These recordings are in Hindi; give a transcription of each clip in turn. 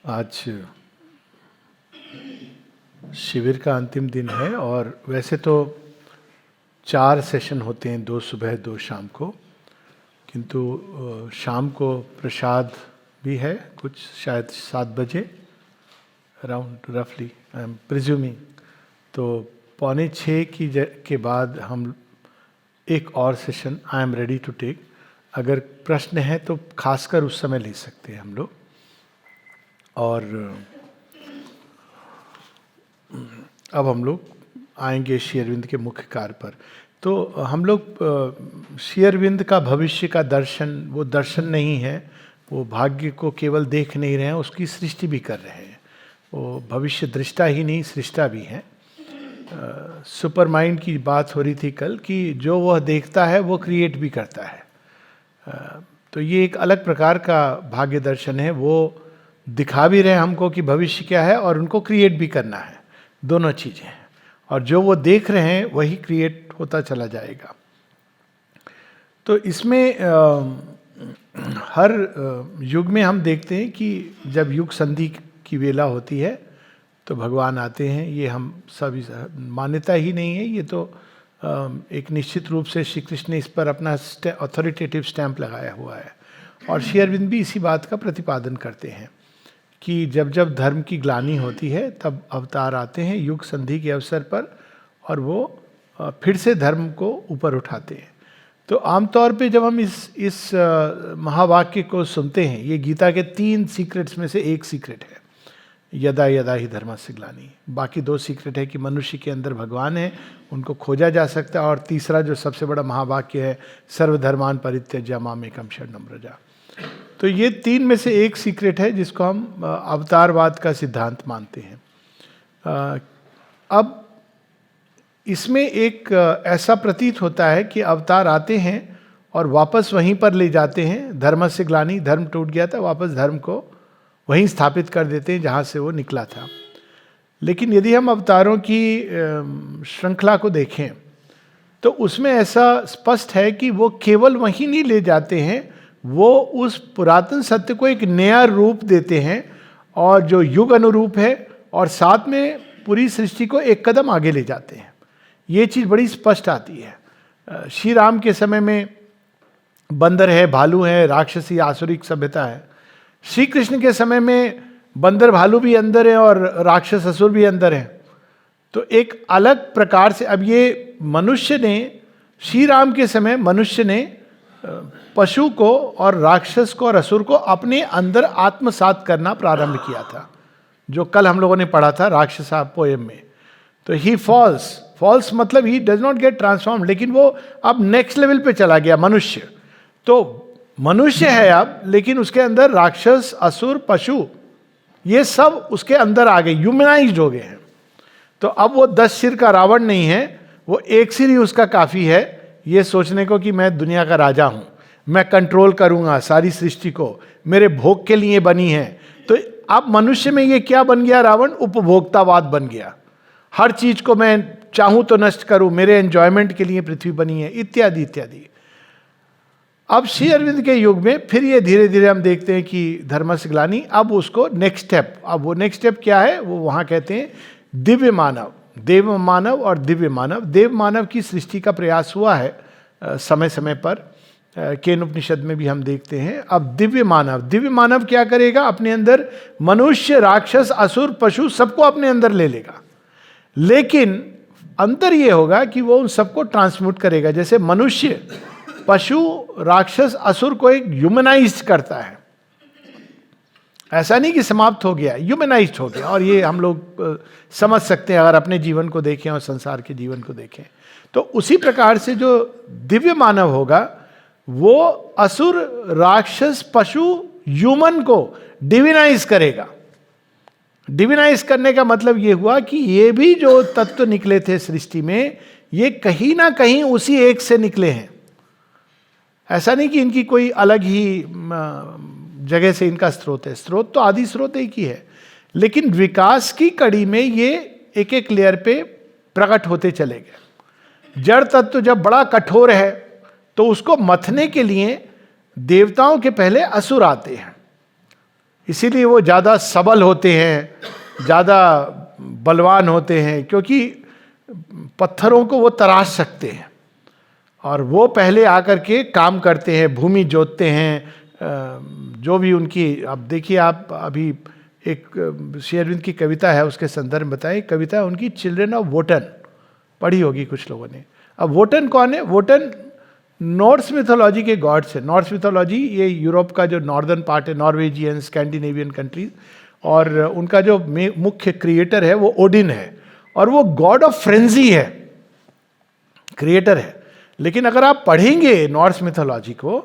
आज शिविर का अंतिम दिन है और वैसे तो 4 सेशन होते हैं, 2 सुबह 2 शाम को, किंतु शाम को प्रसाद भी है कुछ, शायद 7 बजे अराउंड, रफली आई एम प्रिज्यूमिंग। तो 5:45 के बाद हम एक और session I am ready to take. अगर प्रश्न है तो खासकर उस समय ले सकते हैं हम लोग। और अब हम लोग आएंगे श्री अरविंद के मुख्य कार्य पर। तो हम लोग श्री अरविंद का भविष्य का दर्शन, वो दर्शन नहीं है, वो भाग्य को केवल देख नहीं रहे हैं, उसकी सृष्टि भी कर रहे हैं। वो भविष्य दृष्टा ही नहीं, सृष्टा भी हैं। सुपर माइंड की बात हो रही थी कल कि जो वह देखता है वो क्रिएट भी करता है। तो ये एक अलग प्रकार का भाग्य दर्शन है। वो दिखा भी रहे हैं हमको कि भविष्य क्या है और उनको क्रिएट भी करना है, दोनों चीज़ें हैं। और जो वो देख रहे हैं वही क्रिएट होता चला जाएगा। तो इसमें हर युग में हम देखते हैं कि जब युग संधि की वेला होती है तो भगवान आते हैं। ये हम सब मान्यता ही नहीं है, ये तो एक निश्चित रूप से श्री कृष्ण ने इस पर अपना अथॉरिटेटिव स्टैंप लगाया हुआ है। और श्री अरविंद भी इसी बात का प्रतिपादन करते हैं कि जब जब धर्म की ग्लानि होती है तब अवतार आते हैं युग संधि के अवसर पर, और वो फिर से धर्म को ऊपर उठाते हैं। तो आमतौर पे जब हम इस महावाक्य को सुनते हैं, ये गीता के 3 सीक्रेट्स में से एक सीक्रेट है, यदा यदा ही धर्मस्य ग्लानि। बाकी 2 सीक्रेट है कि मनुष्य के अंदर भगवान है, उनको खोजा जा सकता है, और तीसरा जो सबसे बड़ा महावाक्य है, सर्वधर्मान परित्यज्य मामेकं शरणं व्रज। तो ये 3 में से एक सीक्रेट है जिसको हम अवतारवाद का सिद्धांत मानते हैं। अब इसमें एक ऐसा प्रतीत होता है कि अवतार आते हैं और वापस वहीं पर ले जाते हैं। धर्मस्य ग्लानि, धर्म टूट गया था, वापस धर्म को वहीं स्थापित कर देते हैं जहाँ से वो निकला था। लेकिन यदि हम अवतारों की श्रृंखला को देखें तो उसमें ऐसा स्पष्ट है कि वो केवल वहीं नहीं ले जाते हैं, वो उस पुरातन सत्य को एक नया रूप देते हैं और जो युग अनुरूप है, और साथ में पूरी सृष्टि को एक कदम आगे ले जाते हैं। ये चीज़ बड़ी स्पष्ट आती है। श्री राम के समय में बंदर है, भालू है, राक्षसी आसुरिक सभ्यता है। श्री कृष्ण के समय में बंदर भालू भी अंदर है और राक्षस असुर भी अंदर है। तो एक अलग प्रकार से अब ये मनुष्य ने, श्री राम के समय मनुष्य ने पशु को और राक्षस को और असुर को अपने अंदर आत्मसात करना प्रारंभ किया था, जो कल हम लोगों ने पढ़ा था राक्षसा पोएम में। तो ही फॉल्स मतलब he does not gate transform, लेकिन वो अब नेक्स्ट लेवल पे चला गया मनुष्य। तो मनुष्य है अब, लेकिन उसके अंदर राक्षस, असुर, पशु, ये सब उसके अंदर आ गए, ह्यूमनाइज्ड हो गए हैं। तो अब वो 10 सिर का रावण नहीं है, वो एक सिर ही उसका काफी है ये सोचने को कि मैं दुनिया का राजा हूं, मैं कंट्रोल करूंगा सारी सृष्टि को, मेरे भोग के लिए बनी है। तो अब मनुष्य में ये क्या बन गया? रावण उपभोक्तावाद बन गया। हर चीज को मैं चाहूं तो नष्ट करूं, मेरे एंजॉयमेंट के लिए पृथ्वी बनी है, इत्यादि इत्यादि। अब श्री अरविंद के युग में फिर ये धीरे धीरे हम देखते हैं कि धर्मस्य ग्लानि, अब उसको नेक्स्ट स्टेप, अब वो नेक्स्ट स्टेप क्या है? वो वहाँ कहते हैं दिव्य मानव, देव मानव और दिव्य मानव। देव मानव की सृष्टि का प्रयास हुआ है समय समय पर, केन उपनिषद में भी हम देखते हैं। अब दिव्य मानव क्या करेगा? अपने अंदर मनुष्य, राक्षस, असुर, पशु सबको अपने अंदर ले लेगा। लेकिन अंतर ये होगा कि वो उन सबको ट्रांसम्यूट करेगा। जैसे मनुष्य पशु, राक्षस, असुर को एक ह्यूमनाइज्ड करता है, ऐसा नहीं कि समाप्त हो गया, ह्यूमनाइज्ड हो गया। और ये हम लोग समझ सकते हैं अगर अपने जीवन को देखें और संसार के जीवन को देखें। तो उसी प्रकार से जो दिव्य मानव होगा वो असुर, राक्षस, पशु, ह्यूमन को डिविनाइज करेगा। डिविनाइज करने का मतलब ये हुआ कि ये भी जो तत्व निकले थे सृष्टि में, ये कहीं ना कहीं उसी एक से निकले हैं। ऐसा नहीं कि इनकी कोई अलग ही जगह से इनका स्रोत है, स्रोत तो आदि स्रोत एक ही है, लेकिन विकास की कड़ी में ये एक एक लेयर पे प्रकट होते चले गए। जड़ तत्व जब बड़ा कठोर है तो उसको मथने के लिए देवताओं के पहले असुर आते हैं। इसीलिए वो ज़्यादा सबल होते हैं, ज़्यादा बलवान होते हैं, क्योंकि पत्थरों को वो तराश सकते हैं और वो पहले आकर के काम करते हैं, भूमि जोतते हैं। जो भी उनकी, अब देखिए आप अभी एक श्री अरविंद की कविता है, उसके संदर्भ में बताएं। कविता है उनकी चिल्ड्रन ऑफ वोटन, पढ़ी होगी कुछ लोगों ने। अब वोटन कौन है? वोटन नॉर्स मिथोलॉजी के गॉड्स है। नॉर्स मिथोलॉजी ये यूरोप का जो नॉर्दर्न पार्ट है, नॉर्वेजियन, स्कैंडिनेवियन कंट्रीज, और उनका जो मुख्य क्रिएटर है वो ओडिन है, और वो गॉड ऑफ फ्रेंजी है, क्रिएटर है। लेकिन अगर आप पढ़ेंगे नॉर्स मिथोलॉजी को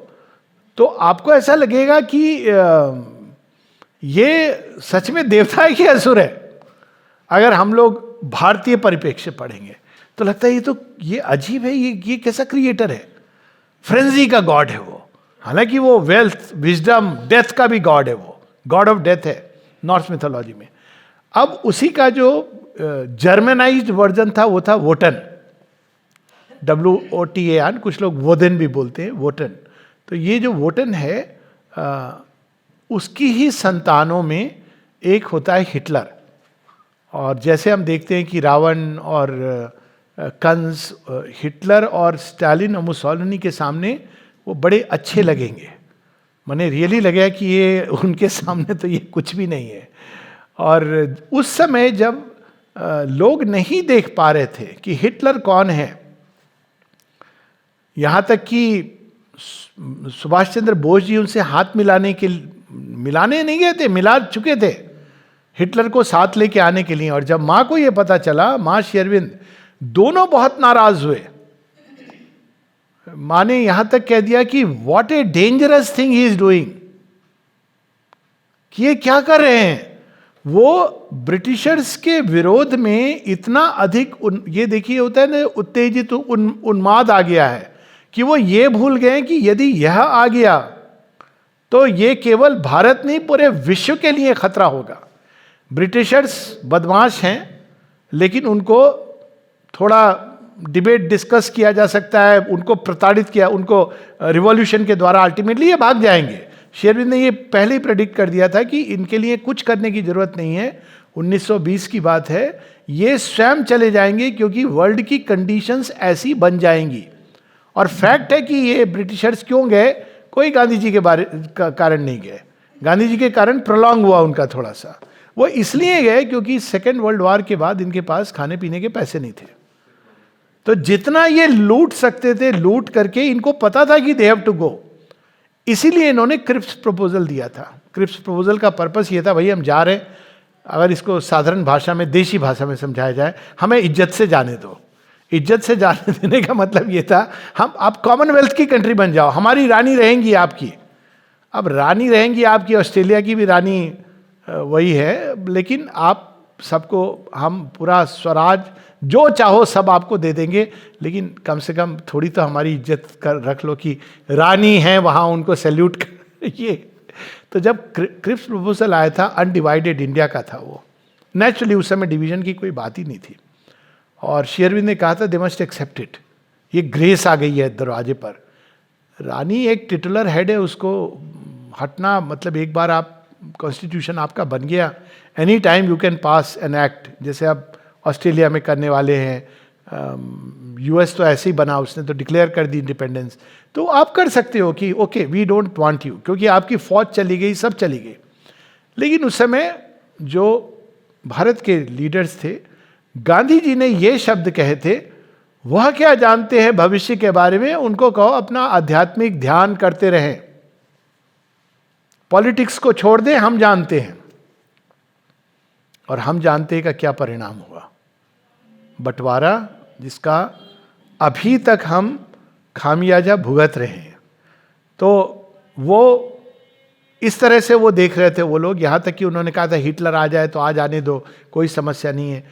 तो आपको ऐसा लगेगा कि ये सच में देवता है कि असुर है। अगर हम लोग भारतीय परिप्रेक्ष्य पढ़ेंगे तो लगता है ये अजीब है, ये कैसा क्रिएटर है, फ्रेंजी का गॉड है वो। हालांकि वो वेल्थ, विजडम, डेथ का भी गॉड है, वो गॉड ऑफ डेथ है नॉर्स मिथोलॉजी में। अब उसी का जो जर्मनाइज्ड वर्जन था वो था वोटन, WOTAN, कुछ लोग वोदेन भी बोलते हैं, वोटन। तो ये जो वोटन है उसकी ही संतानों में एक होता है हिटलर। और जैसे हम देखते हैं कि रावण और कंस, हिटलर और स्टालिन और मुसोलिनी के सामने वो बड़े अच्छे लगेंगे, मैंने रियली लगेगा कि ये उनके सामने तो ये कुछ भी नहीं है। और उस समय जब लोग नहीं देख पा रहे थे कि हिटलर कौन है, यहाँ तक कि सुभाष चंद्र बोस जी उनसे हाथ मिलाने नहीं गए थे, मिला चुके थे हिटलर को साथ लेके आने के लिए। और जब माँ को ये पता चला, माँ श्री अरविंद, दोनों बहुत नाराज हुए। माँ ने यहां तक कह दिया कि what a dangerous thing he is doing, कि ये क्या कर रहे हैं। वो ब्रिटिशर्स के विरोध में इतना अधिक ये देखिए होता है ना, उत्तेजित उन्माद आ गया है कि वो ये भूल गए कि यदि यह आ गया तो ये केवल भारत नहीं पूरे विश्व के लिए खतरा होगा। ब्रिटिशर्स बदमाश हैं, लेकिन उनको थोड़ा डिबेट डिस्कस किया जा सकता है, उनको प्रताड़ित किया, उनको रिवॉल्यूशन के द्वारा अल्टीमेटली ये भाग जाएंगे। श्री अरविंद ने ये पहले ही प्रेडिक्ट कर दिया था कि इनके लिए कुछ करने की जरूरत नहीं है। 1920 की बात है, ये स्वयं चले जाएंगे क्योंकि वर्ल्ड की कंडीशंस ऐसी बन जाएंगी। और फैक्ट है कि ये ब्रिटिशर्स क्यों गए, कोई गांधी जी के कारण नहीं गए। गांधी जी के कारण प्रोलॉन्ग हुआ उनका थोड़ा सा। वो इसलिए गए क्योंकि सेकेंड वर्ल्ड वॉर के बाद इनके पास खाने पीने के पैसे नहीं थे, तो जितना ये लूट सकते थे लूट करके, इनको पता था कि दे हैव टू गो। इसीलिए इन्होंने क्रिप्स प्रपोजल दिया था। क्रिप्स प्रपोजल का पर्पस ये था, भाई हम जा रहे हैं, अगर इसको साधारण भाषा में, देशी भाषा में समझाया जाए, हमें इज्जत से जाने दो। इज्जत से जाने देने का मतलब ये था, आप कॉमनवेल्थ की कंट्री बन जाओ, हमारी रानी रहेंगी आपकी। अब रानी रहेंगी आपकी, ऑस्ट्रेलिया की भी रानी वही है, लेकिन आप सबको हम पूरा स्वराज जो चाहो सब आपको दे देंगे, लेकिन कम से कम थोड़ी तो हमारी इज्जत कर रख लो कि रानी हैं वहाँ, उनको सैल्यूट कर। ये तो जब क्रिप्स प्रपोजल आया था, अनडिवाइडेड इंडिया का था वो। नेचुरली उस समय डिवीजन की कोई बात ही नहीं थी। और श्री अरविंद ने कहा था दे मस्ट एक्सेप्ट इट, ये ग्रेस आ गई है दरवाजे पर। रानी एक टिटुलर हेड है, उसको हटना मतलब एक बार आप कॉन्स्टिट्यूशन आपका बन गया, any time you can pass an act, जैसे आप ऑस्ट्रेलिया में करने वाले हैं। यूएस तो ऐसे ही बना, उसने तो डिक्लेयर कर दी इंडिपेंडेंस। तो आप कर सकते हो कि okay we don't want you, क्योंकि आपकी फौज चली गई, सब चली गई। लेकिन उस समय जो भारत के लीडर्स थे, गांधी जी ने ये शब्द कहे थे, वह क्या जानते हैं भविष्य के बारे में, उनको कहो अपना आध्यात्मिक ध्यान करते रहें, पॉलिटिक्स को छोड़ दें, हम जानते हैं। और हम जानते हैं का क्या परिणाम हुआ, बंटवारा जिसका अभी तक हम खामियाजा भुगत रहे हैं। तो वो इस तरह से वो देख रहे थे वो लोग, यहाँ तक कि उन्होंने कहा था हिटलर आ जाए तो आ जाने दो, कोई समस्या नहीं है।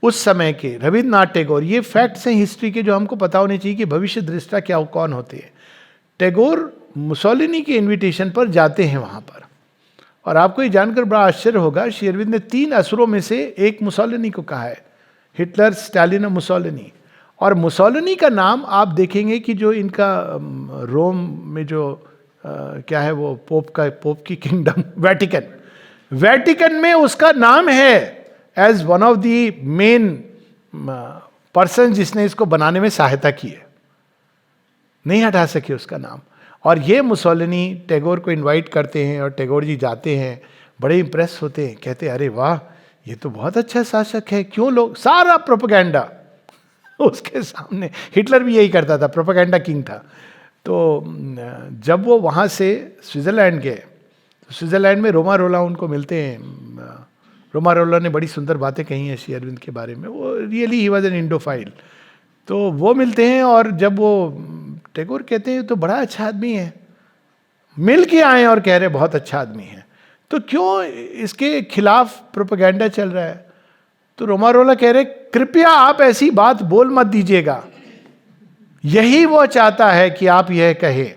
उस समय के रविन्द्रनाथ टैगोर, ये फैक्ट्स हैं हिस्ट्री के जो हमको पता होने चाहिए कि भविष्य दृष्टा क्या कौन होते हैं। टैगोर मुसोलिनी के इन्विटेशन पर जाते हैं वहाँ पर, और आपको ये जानकर बड़ा आश्चर्य होगा, श्री अरविंद ने 3 असुरों में से एक मुसोलिनी को कहा है, हिटलर, स्टालिन और मुसोलिनी। और मुसोलिनी का नाम आप देखेंगे कि जो इनका रोम में जो क्या है वो पोप की किंगडम, वेटिकन, वेटिकन में उसका नाम है as one of the main person जिसने इसको बनाने में सहायता की है, नहीं हटा सके उसका नाम। और ये मुसोलिनी टैगोर को इनवाइट करते हैं और टैगोर जी जाते हैं, बड़े इंप्रेस होते हैं, कहते हैं अरे वाह ये तो बहुत अच्छा शासक है, क्यों लोग सारा प्रोपेगेंडा उसके सामने। हिटलर भी यही करता था, प्रोपेगेंडा किंग था। तो जब वो वहाँ से स्विट्ज़रलैंड गए, तो स्विट्ज़रलैंड में रोमारोला उनको मिलते हैं। रोमारोला ने बड़ी सुंदर बातें कही हैं श्री अरविंद के बारे में, वो रियली ही वॉज एन इंडोफाइल। तो वो मिलते हैं और जब वो टैगोर कहते हैं तो बड़ा अच्छा आदमी है, मिल के आए और कह रहे बहुत अच्छा आदमी है, तो क्यों इसके खिलाफ प्रोपेगेंडा चल रहा है? तो रोमारोला कह रहे कृपया आप ऐसी बात बोल मत दीजिएगा, यही वो चाहता है कि आप यह कहे।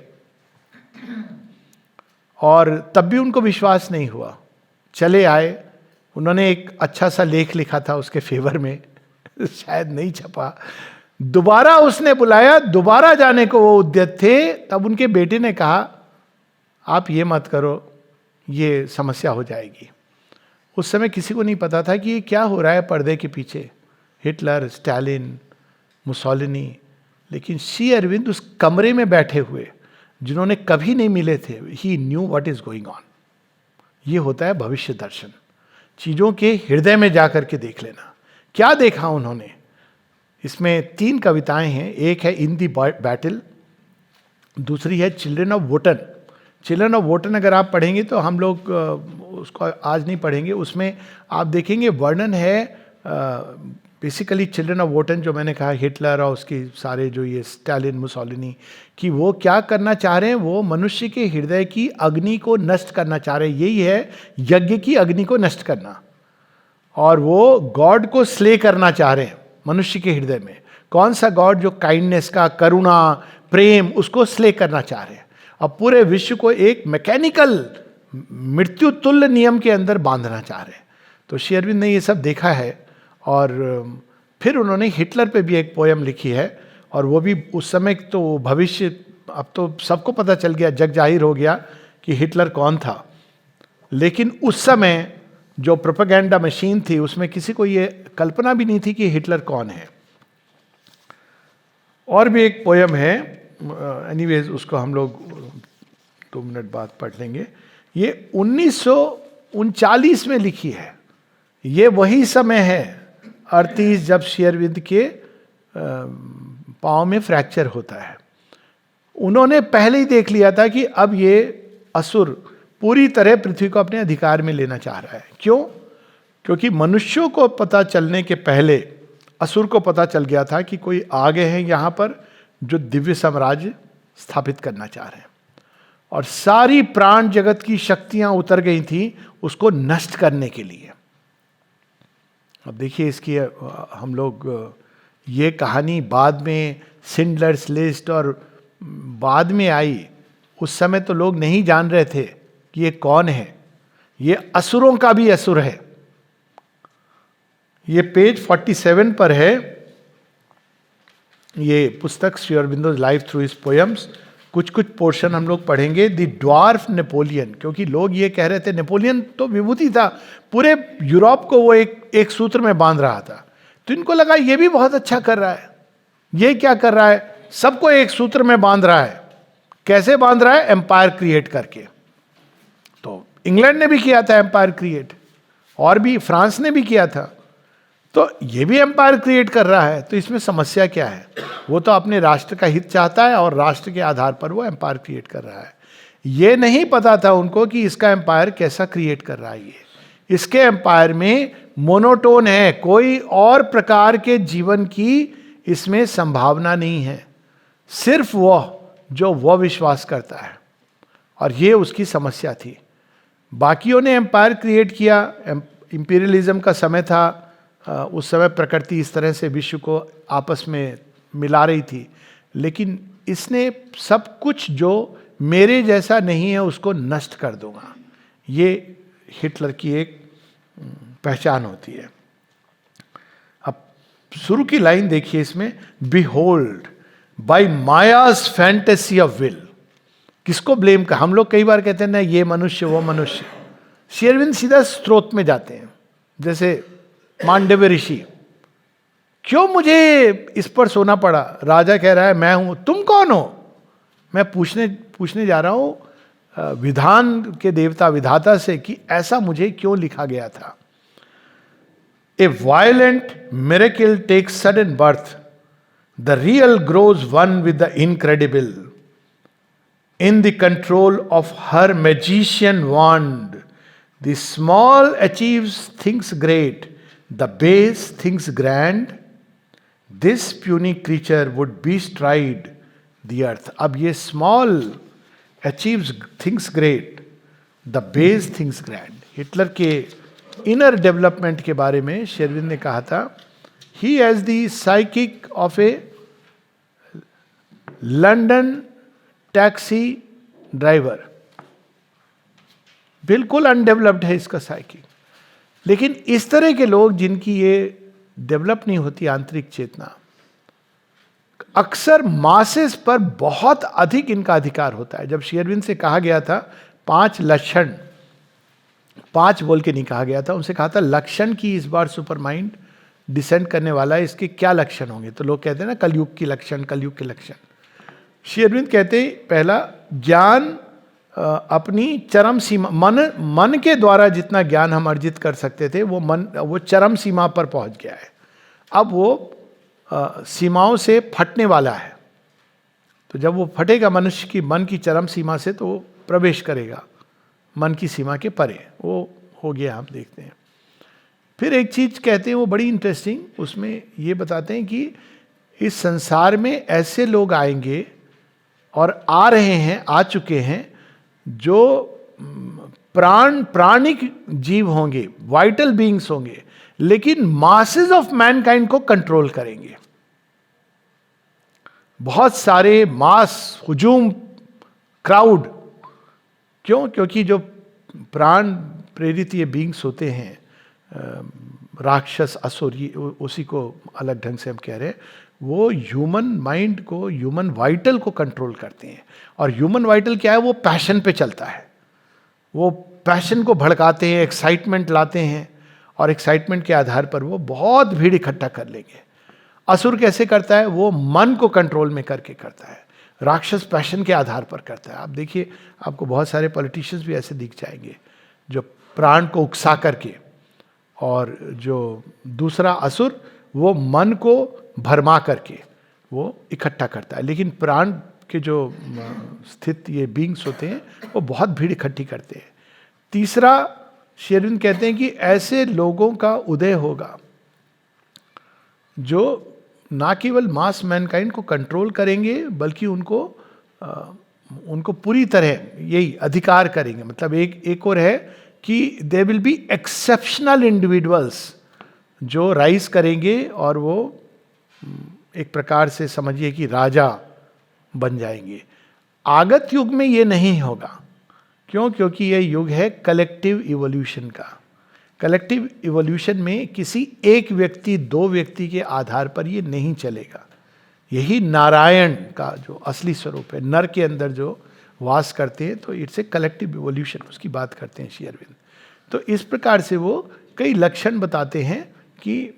और तब भी उनको विश्वास नहीं हुआ, चले आए। उन्होंने एक अच्छा सा लेख लिखा था उसके फेवर में शायद नहीं छपा। दोबारा उसने बुलाया, दोबारा जाने को वो उद्यत थे। तब उनके बेटे ने कहा आप ये मत करो, ये समस्या हो जाएगी। उस समय किसी को नहीं पता था कि ये क्या हो रहा है पर्दे के पीछे, हिटलर, स्टालिन, मुसोलिनी। लेकिन श्री अरविंद उस कमरे में बैठे हुए, जिन्होंने कभी नहीं मिले थे, he knew what is going on. ये होता है भविष्य दर्शन, चीजों के हृदय में जाकर के देख लेना। क्या देखा उन्होंने? इसमें 3 कविताएं हैं। एक है इन दी बैटल, दूसरी है चिल्ड्रन ऑफ वोटन। चिल्ड्रन ऑफ वोटन अगर आप पढ़ेंगे तो, हम लोग उसको आज नहीं पढ़ेंगे, उसमें आप देखेंगे वर्णन है बेसिकली चिल्ड्रन ऑफ वोटन, जो मैंने कहा हिटलर और उसके सारे जो ये स्टालिन, मुसोलिनी, कि वो क्या करना चाह रहे हैं, वो मनुष्य के हृदय की अग्नि को नष्ट करना चाह रहे हैं। यही है यज्ञ की अग्नि को नष्ट करना। और वो गॉड को स्ले करना चाह रहे हैं मनुष्य के हृदय में। कौन सा गॉड? जो काइंडनेस का, करुणा, प्रेम, उसको स्ले करना चाह रहे हैं। अब पूरे विश्व को एक मैकेनिकल मृत्यु तुल्य नियम के अंदर बांधना चाह रहे हैं। तो श्री अरविंद ने ये सब देखा है। और फिर उन्होंने हिटलर पे भी एक पोयम लिखी है, और वो भी उस समय तो भविष्य, अब तो सबको पता चल गया, जग जाहिर हो गया कि हिटलर कौन था। लेकिन उस समय जो प्रोपेगेंडा मशीन थी, उसमें किसी को ये कल्पना भी नहीं थी कि हिटलर कौन है। और भी एक पोयम है, एनीवेज उसको हम लोग 2 मिनट बाद पढ़ लेंगे। ये 1939 में लिखी है। ये वही समय है 38 जब श्री अरविंद के पाँव में फ्रैक्चर होता है। उन्होंने पहले ही देख लिया था कि अब ये असुर पूरी तरह पृथ्वी को अपने अधिकार में लेना चाह रहा है। क्यों? क्योंकि मनुष्यों को पता चलने के पहले असुर को पता चल गया था कि कोई आ गए हैं यहाँ पर जो दिव्य साम्राज्य स्थापित करना चाह रहे हैं, और सारी प्राण जगत की शक्तियां उतर गई थी उसको नष्ट करने के लिए। अब देखिए इसकी हम लोग, ये कहानी बाद में सिंडलर्स लिस्ट और बाद में आई। उस समय तो लोग नहीं जान रहे थे कि ये कौन है। ये असुरों का भी असुर है। ये पेज 47 पर है ये पुस्तक, Shri Aurobindo's life through his poems. कुछ कुछ पोर्शन हम लोग पढ़ेंगे। द ड्वार्फ नेपोलियन, क्योंकि लोग ये कह रहे थे नेपोलियन तो विभूति था, पूरे यूरोप को वो एक सूत्र में बांध रहा था। तो इनको लगा ये भी बहुत अच्छा कर रहा है। ये क्या कर रहा है? सबको एक सूत्र में बांध रहा है। कैसे बांध रहा है? एम्पायर क्रिएट करके। तो इंग्लैंड ने भी किया था एम्पायर क्रिएट, और भी फ्रांस ने भी किया था। तो ये भी एम्पायर क्रिएट कर रहा है। तो इसमें समस्या क्या है? वो तो अपने राष्ट्र का हित चाहता है और राष्ट्र के आधार पर वो एम्पायर क्रिएट कर रहा है। ये नहीं पता था उनको कि इसका एम्पायर कैसा क्रिएट कर रहा है। ये इसके एम्पायर में मोनोटोन है, कोई और प्रकार के जीवन की इसमें संभावना नहीं है, सिर्फ वह जो वह विश्वास करता है। और ये उसकी समस्या थी। बाकियों ने एम्पायर क्रिएट किया, इंपीरियलिज्म का समय था, उस समय प्रकृति इस तरह से विश्व को आपस में मिला रही थी। लेकिन इसने सब कुछ जो मेरे जैसा नहीं है उसको नष्ट कर दूंगा। ये हिटलर की एक पहचान होती है। अब शुरू की लाइन देखिए इसमें, behold by Maya's fantasy of will. किसको ब्लेम कर? हम लोग कई बार कहते हैं ना ये मनुष्य वो मनुष्य, श्री अरविंद सीधा स्रोत में जाते हैं, जैसे मांडव्य ऋषि, क्यों मुझे इस पर सोना पड़ा? राजा कह रहा है मैं हूं, तुम कौन हो? मैं पूछने जा रहा हूं विधान के देवता विधाता से कि ऐसा मुझे क्यों लिखा गया था। A violent miracle takes sudden birth, the real grows one with the incredible, in the control of her magician wand, the small achieves things great, the base things grand, this puny creature would bestride the earth. अब ये small achieves things great, the base things grand, Hitler के इनर डेवलपमेंट के बारे में शेरविन ने कहा था, he has the psychic of a London taxi driver, बिल्कुल अनडेवलप्ड है इसका साइकिल। लेकिन इस तरह के लोग जिनकी ये डेवलप नहीं होती आंतरिक चेतना, अक्सर मासेस पर बहुत अधिक इनका अधिकार होता है। जब शेरविन से कहा गया था 5 लक्षण, 5 बोल के नहीं कहा गया था, उनसे कहा था लक्षण की इस बार सुपर माइंड डिसेंड करने वाला है, इसके क्या लक्षण होंगे? तो लोग कहते हैं ना कलयुग की लक्षण, कलयुग के लक्षण। श्री अरविंद कहते हैं पहला, ज्ञान अपनी चरम सीमा, मन के द्वारा जितना ज्ञान हम अर्जित कर सकते थे वो चरम सीमा पर पहुंच गया है। अब वो सीमाओं से फटने वाला है। तो जब वो फटेगा मनुष्य की मन की चरम सीमा से, तो वो प्रवेश करेगा मन की सीमा के परे। वो हो गया, हम देखते हैं। फिर एक चीज कहते हैं वो बड़ी इंटरेस्टिंग, उसमें ये बताते हैं कि इस संसार में ऐसे लोग आएंगे और आ रहे हैं, आ चुके हैं, जो प्राणिक जीव होंगे, वाइटल बीइंग्स होंगे, लेकिन मासेस ऑफ मैनकाइंड को कंट्रोल करेंगे। बहुत सारे मास, हुजूम, क्राउड। क्यों? क्योंकि जो प्राण प्रेरित ये बीइंग्स होते हैं, राक्षस, असुर, उसी को अलग ढंग से हम कह रहे हैं, वो ह्यूमन माइंड को, ह्यूमन वाइटल को कंट्रोल करते हैं। और ह्यूमन वाइटल क्या है? वो पैशन पे चलता है। वो पैशन को भड़काते हैं, एक्साइटमेंट लाते हैं, और एक्साइटमेंट के आधार पर वो बहुत भीड़ इकट्ठा कर लेंगे। असुर कैसे करता है? वो मन को कंट्रोल में करके करता है। राक्षस पैशन के आधार पर करता है। आप देखिए, आपको बहुत सारे पॉलिटिशियंस भी ऐसे दिख जाएंगे जो प्राण को उकसा करके, और जो दूसरा असुर वो मन को भरमा करके वो इकट्ठा करता है। लेकिन प्राण के जो स्थित ये बीइंग्स होते हैं वो बहुत भीड़ इकट्ठी करते हैं। तीसरा, शेरविन कहते हैं कि ऐसे लोगों का उदय होगा जो ना केवल मास मैनकाइंड को कंट्रोल करेंगे, बल्कि उनको पूरी तरह यही अधिकार करेंगे। मतलब एक और है कि they will be exceptional individuals जो राइज करेंगे, और वो एक प्रकार से समझिए कि राजा बन जाएंगे। आगत युग में ये नहीं होगा। क्यों? क्योंकि ये युग है कलेक्टिव इवोल्यूशन का। कलेक्टिव इवोल्यूशन में किसी एक व्यक्ति, 2 व्यक्ति के आधार पर ये नहीं चलेगा। यही नारायण का जो असली स्वरूप है, नर के अंदर जो वास करते हैं, तो इट्स ए कलेक्टिव इवोल्यूशन, उसकी बात करते हैं श्री अरविंद। तो इस प्रकार से वो कई लक्षण बताते हैं कि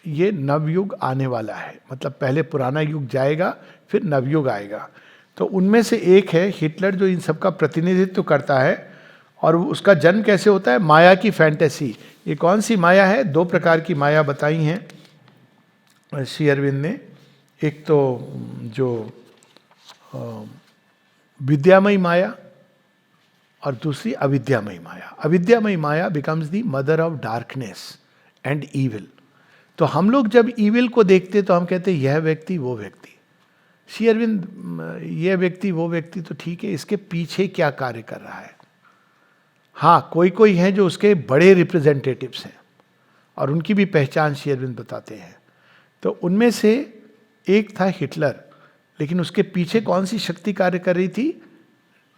ये नवयुग आने वाला है। मतलब पहले पुराना युग जाएगा, फिर नवयुग आएगा। तो उनमें से एक है हिटलर, जो इन सब का प्रतिनिधित्व करता है। और उसका जन्म कैसे होता है? माया की फैंटेसी। ये कौन सी माया है? 2 प्रकार की माया बताई हैं श्री अरविंद ने। एक तो जो विद्यामयी माया, और दूसरी अविद्यामयी माया। अविद्यामयी Maya becomes the mother of darkness and evil. तो हम लोग जब ईविल को देखते तो हम कहते हैं यह व्यक्ति वो व्यक्ति। श्री अरविंद, यह व्यक्ति वो व्यक्ति तो ठीक है, इसके पीछे क्या कार्य कर रहा है? हाँ, कोई हैं जो उसके बड़े रिप्रेजेंटेटिव्स हैं, और उनकी भी पहचान श्री अरविंद बताते हैं। तो उनमें से एक था हिटलर, लेकिन उसके पीछे कौन सी शक्ति कार्य कर रही थी?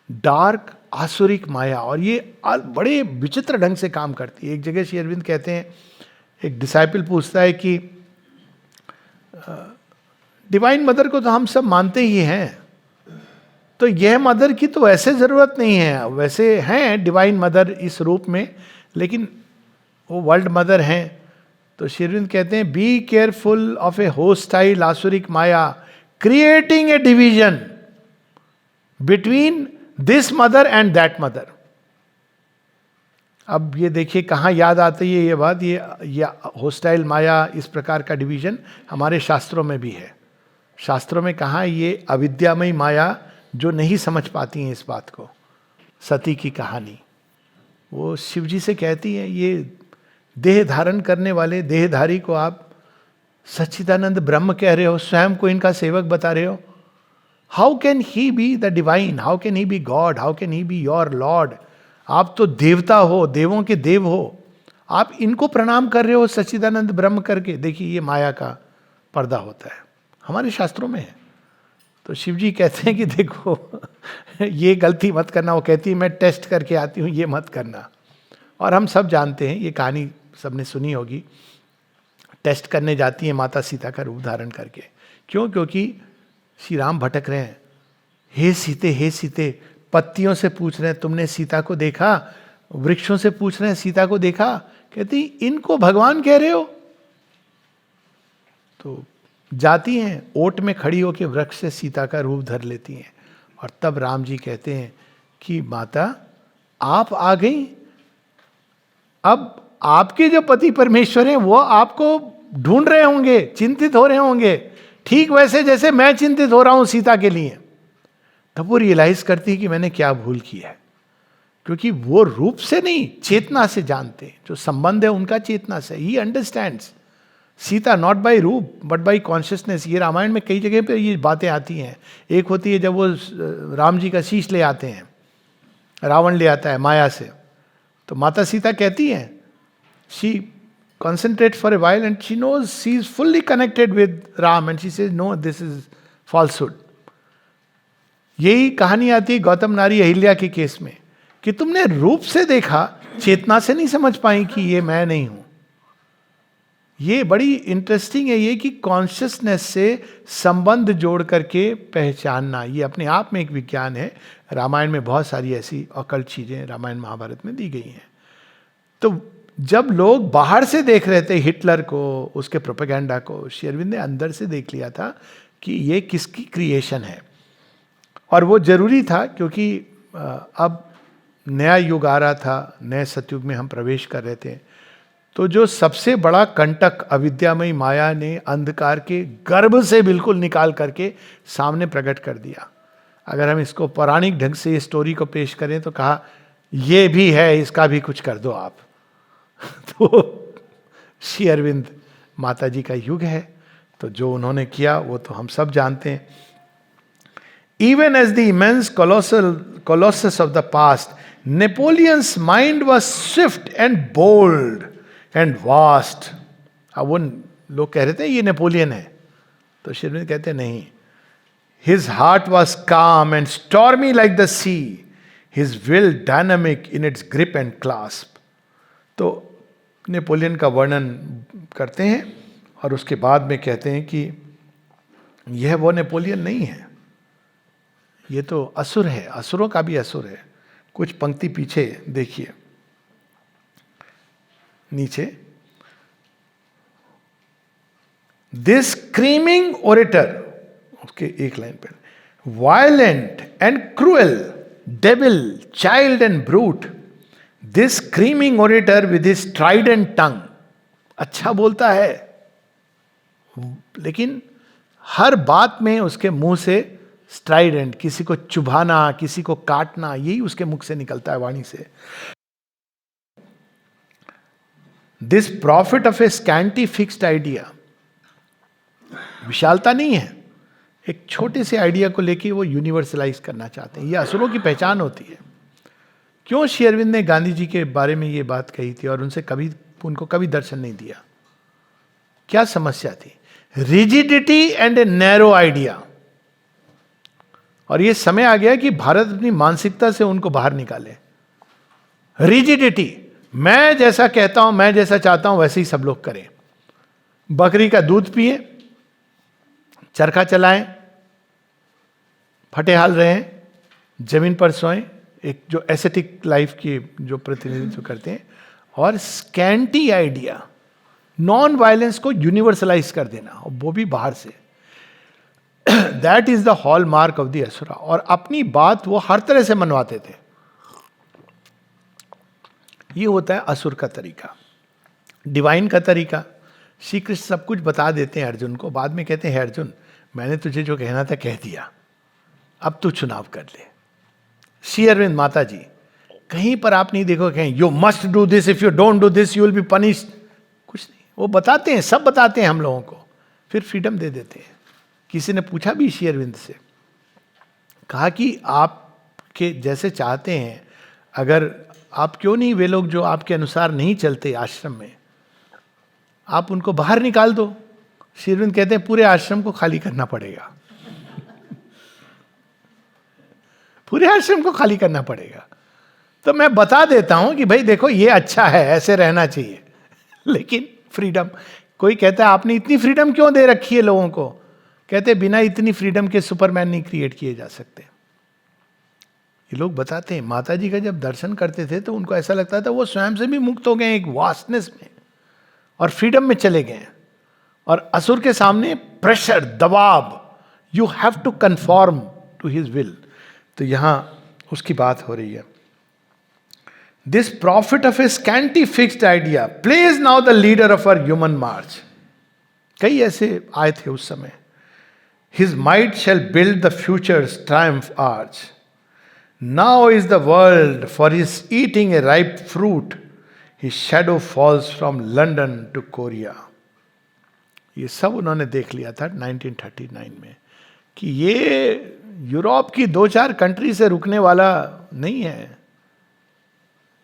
डार्क आसुरिक माया। और ये बड़े विचित्र ढंग से काम करती है। एक जगह श्री अरविंद कहते हैं, एक डिसाइपल पूछता है कि डिवाइन मदर को तो हम सब मानते ही हैं, तो यह मदर की तो वैसे जरूरत नहीं है, वैसे हैं डिवाइन मदर इस रूप में, लेकिन वो वर्ल्ड मदर हैं। तो श्री अरविंद कहते हैं be careful of a hostile asuric Maya creating a division between this mother and that mother. अब ये देखिए कहाँ याद आती है ये बात, ये होस्टाइल माया, इस प्रकार का डिवीजन हमारे शास्त्रों में भी है। शास्त्रों में कहाँ ये अविद्यामयी माया जो नहीं समझ पाती हैं इस बात को, सती की कहानी, वो शिव जी से कहती है ये देह धारण करने वाले देहधारी को आप सच्चिदानंद ब्रह्म कह रहे हो, स्वयं को इनका सेवक बता रहे हो। How can he be the divine, how can he be God, how can he be your lord. आप तो देवता हो, देवों के देव हो, आप इनको प्रणाम कर रहे हो सच्चिदानंद ब्रह्म करके। देखिए ये माया का पर्दा होता है, हमारे शास्त्रों में है। तो शिव जी कहते हैं कि देखो ये गलती मत करना। वो कहती है मैं टेस्ट करके आती हूँ, ये मत करना। और हम सब जानते हैं, ये कहानी सबने सुनी होगी, टेस्ट करने जाती है माता सीता का रूप धारण करके। क्यों? क्योंकि श्री राम भटक रहे हैं। हे सीते, हे सीते, पत्तियों से पूछ रहे हैं तुमने सीता को देखा, वृक्षों से पूछ रहे हैं सीता को देखा। कहती इनको भगवान कह रहे हो। तो जाती हैं, ओट में खड़ी होकर वृक्ष से सीता का रूप धर लेती हैं। और तब राम जी कहते हैं कि माता आप आ गई, अब आपके जो पति परमेश्वर हैं वो आपको ढूंढ रहे होंगे, चिंतित हो रहे होंगे, ठीक वैसे जैसे मैं चिंतित हो रहा हूं सीता के लिए। तब वो रियलाइज करती है कि मैंने क्या भूल की है, क्योंकि वो रूप से नहीं चेतना से जानते हैं, जो संबंध है उनका चेतना से। He understands Sita not by रूप बट बाय कॉन्शियसनेस। ये रामायण में कई जगह पे ये बातें आती हैं। एक होती है जब वो राम जी का शीश ले आते हैं, रावण ले आता है माया से, तो माता सीता कहती हैं, she concentrates for a while and she knows she is fully connected with Ram and she says no, this is falsehood. यही कहानी आती है गौतम नारी अहिल्या के केस में कि तुमने रूप से देखा, चेतना से नहीं समझ पाई कि ये मैं नहीं हूं। ये बड़ी इंटरेस्टिंग है ये कि कॉन्शियसनेस से संबंध जोड़ करके पहचानना, ये अपने आप में एक विज्ञान है। रामायण में बहुत सारी ऐसी ऑकल्ट चीजें रामायण महाभारत में दी गई हैं। तो जब लोग बाहर से देख रहे थे हिटलर को, उसके प्रोपेगेंडा को, श्री अरविंद ने अंदर से देख लिया था कि ये किसकी क्रिएशन है। और वो जरूरी था क्योंकि अब नया युग आ रहा था, नए सतयुग में हम प्रवेश कर रहे थे। तो जो सबसे बड़ा कंटक अविद्यामयी माया ने अंधकार के गर्भ से बिल्कुल निकाल करके सामने प्रकट कर दिया। अगर हम इसको पौराणिक ढंग से इस स्टोरी को पेश करें तो कहा ये भी है, इसका भी कुछ कर दो आप। तो श्री अरविंद माता जी का युग है, तो जो उन्होंने किया वो तो हम सब जानते हैं। Even as the immense colossus of the past, Napoleon's mind was swift and bold and vast. अब वो लोग कह रहे थे ये नेपोलियन है, तो श्री अरविंद कहते नहीं, his heart was calm and stormy like the sea, his will dynamic in its grip and clasp. तो नेपोलियन का वर्णन करते हैं और उसके बाद में कहते हैं कि यह वो नेपोलियन नहीं है, ये तो असुर है, असुरों का भी असुर है। कुछ पंक्ति पीछे देखिए, नीचे, दिस स्क्रीमिंग ओरेटर, उसके एक लाइन पर, violent and cruel, devil, child and brute, this screaming orator with his strident tongue. अच्छा बोलता है, लेकिन हर बात में उसके मुंह से स्ट्राइडेंट, किसी को चुभाना, किसी को काटना, यही उसके मुख से निकलता है वाणी से। This prophet of a scanty fixed idea, विशालता नहीं है, एक छोटे से आइडिया को लेके वो यूनिवर्सलाइज करना चाहते हैं। ये असुरों की पहचान होती है। क्यों श्री अरविंद ने गांधी जी के बारे में ये बात कही थी और उनको कभी दर्शन नहीं दिया? क्या समस्या थी? Rigidity and a narrow idea. और ये समय आ गया कि भारत अपनी मानसिकता से उनको बाहर निकाले। रिजिडिटी, मैं जैसा कहता हूं, मैं जैसा चाहता हूं वैसे ही सब लोग करें। बकरी का दूध पिए, चरखा चलाएं, फटेहाल रहें, जमीन पर सोएं, एक जो एसेटिक लाइफ की जो प्रतिनिधित्व करते हैं, और स्कैंटी आइडिया, नॉन वायलेंस को यूनिवर्सलाइज कर देना, और वो भी बाहर से। That is the hallmark of the asura. और अपनी बात वो हर तरह से मनवाते थे। ये होता है असुर का तरीका। डिवाइन का तरीका, श्री कृष्ण सब कुछ बता देते हैं अर्जुन को, बाद में कहते हैं अर्जुन मैंने तुझे जो कहना था कह दिया, अब तू चुनाव कर ले। श्री अरविंद माता जी, कहीं पर आप नहीं देखो कहीं you must do this, if you don't do this you will be punished, कुछ नहीं। वो बताते हैं, सब बताते हैं हम लोगों को, फिर फ्रीडम दे देते हैं। किसी ने पूछा भी श्री अरविंद से, कहा कि आपके जैसे चाहते हैं, अगर आप क्यों नहीं, वे लोग जो आपके अनुसार नहीं चलते आश्रम में, आप उनको बाहर निकाल दो। श्री अरविंद कहते हैं पूरे आश्रम को खाली करना पड़ेगा। पूरे आश्रम को खाली करना पड़ेगा। तो मैं बता देता हूं कि भाई देखो ये अच्छा है, ऐसे रहना चाहिए, लेकिन फ्रीडम। कोई कहता है आपने इतनी फ्रीडम क्यों दे रखी है लोगों को? कहते बिना इतनी फ्रीडम के सुपरमैन नहीं क्रिएट किए जा सकते। ये लोग बताते हैं माता जी का जब दर्शन करते थे तो उनको ऐसा लगता था वो स्वयं से भी मुक्त हो गए एक वास्टनेस में, और फ्रीडम में चले गए। और असुर के सामने प्रेशर, दबाव, you have to conform to his will. तो यहां उसकी बात हो रही है। This prophet of a scanty fixed idea plays now the leader of our human march. कई ऐसे आए थे उस समय। His might shall build the future's triumph arch. Now is the world for his eating a ripe fruit. His shadow falls from London to Korea. ये सब उन्होंने देख लिया था 1939 में कि ये यूरोप की 2-4 कंट्री से रुकने वाला नहीं है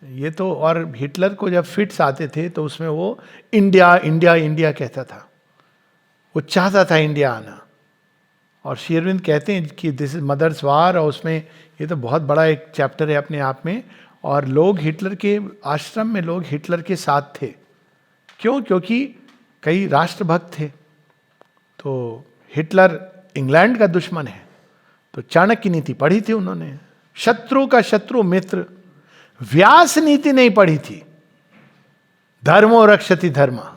ये तो। और हिटलर को जब फिट्स आते थे तो उसमें वो इंडिया इंडिया इंडिया कहता था, वो चाहता था इंडिया आना। और श्री अरविंद कहते हैं कि दिस इज मदर्स वार, और उसमें ये तो बहुत बड़ा एक चैप्टर है अपने आप में। और लोग हिटलर के आश्रम में लोग हिटलर के साथ थे। क्यों? क्योंकि कई राष्ट्रभक्त थे। तो हिटलर इंग्लैंड का दुश्मन है, तो चाणक्य नीति पढ़ी थी उन्होंने, शत्रु का शत्रु मित्र। व्यास नीति नहीं पढ़ी थी, धर्मो रक्षति धर्मा।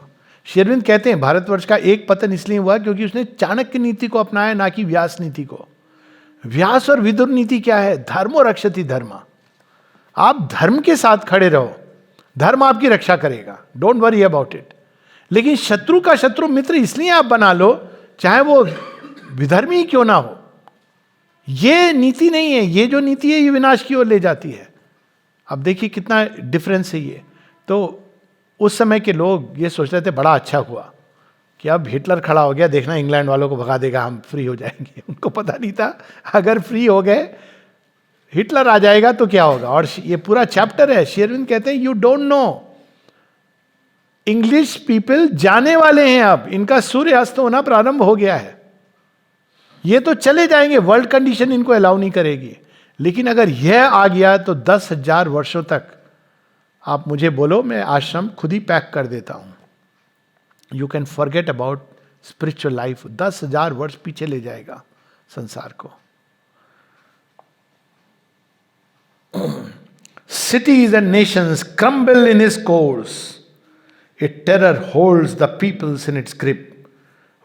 श्री अरविंद कहते हैं भारतवर्ष का एक पतन इसलिए हुआ क्योंकि उसने चाणक्य नीति को अपनाया, ना कि व्यास नीति को। व्यास और विदुर नीति क्या है? धर्मो रक्षति धर्मा। आप धर्म के साथ खड़े रहो, धर्म आपकी रक्षा करेगा, डोंट वरी अबाउट इट। लेकिन शत्रु का शत्रु मित्र इसलिए आप बना लो, चाहे वो विधर्मी क्यों ना हो। ये नीति नहीं है। ये जो नीति है ये विनाश की ओर ले जाती है। अब देखिए कितना डिफरेंस है ये। तो उस समय के लोग ये सोच रहे थे बड़ा अच्छा हुआ कि अब हिटलर खड़ा हो गया, देखना इंग्लैंड वालों को भगा देगा, हम फ्री हो जाएंगे। उनको पता नहीं था अगर फ्री हो गए, हिटलर आ जाएगा तो क्या होगा। और ये पूरा चैप्टर है। श्री अरविंद कहते हैं you don't know, English people जाने वाले हैं, अब इनका सूर्य अस्त होना प्रारंभ हो गया है, ये तो चले जाएंगे, वर्ल्ड कंडीशन इनको अलाउ नहीं करेगी। लेकिन अगर यह आ गया तो 10,000 वर्षों तक आप मुझे बोलो, मैं आश्रम खुद ही पैक कर देता हूं। You can forget about spiritual life. 10,000 वर्ष पीछे ले जाएगा संसार को। Cities and nations crumble in his course. A terror holds the peoples in its grip.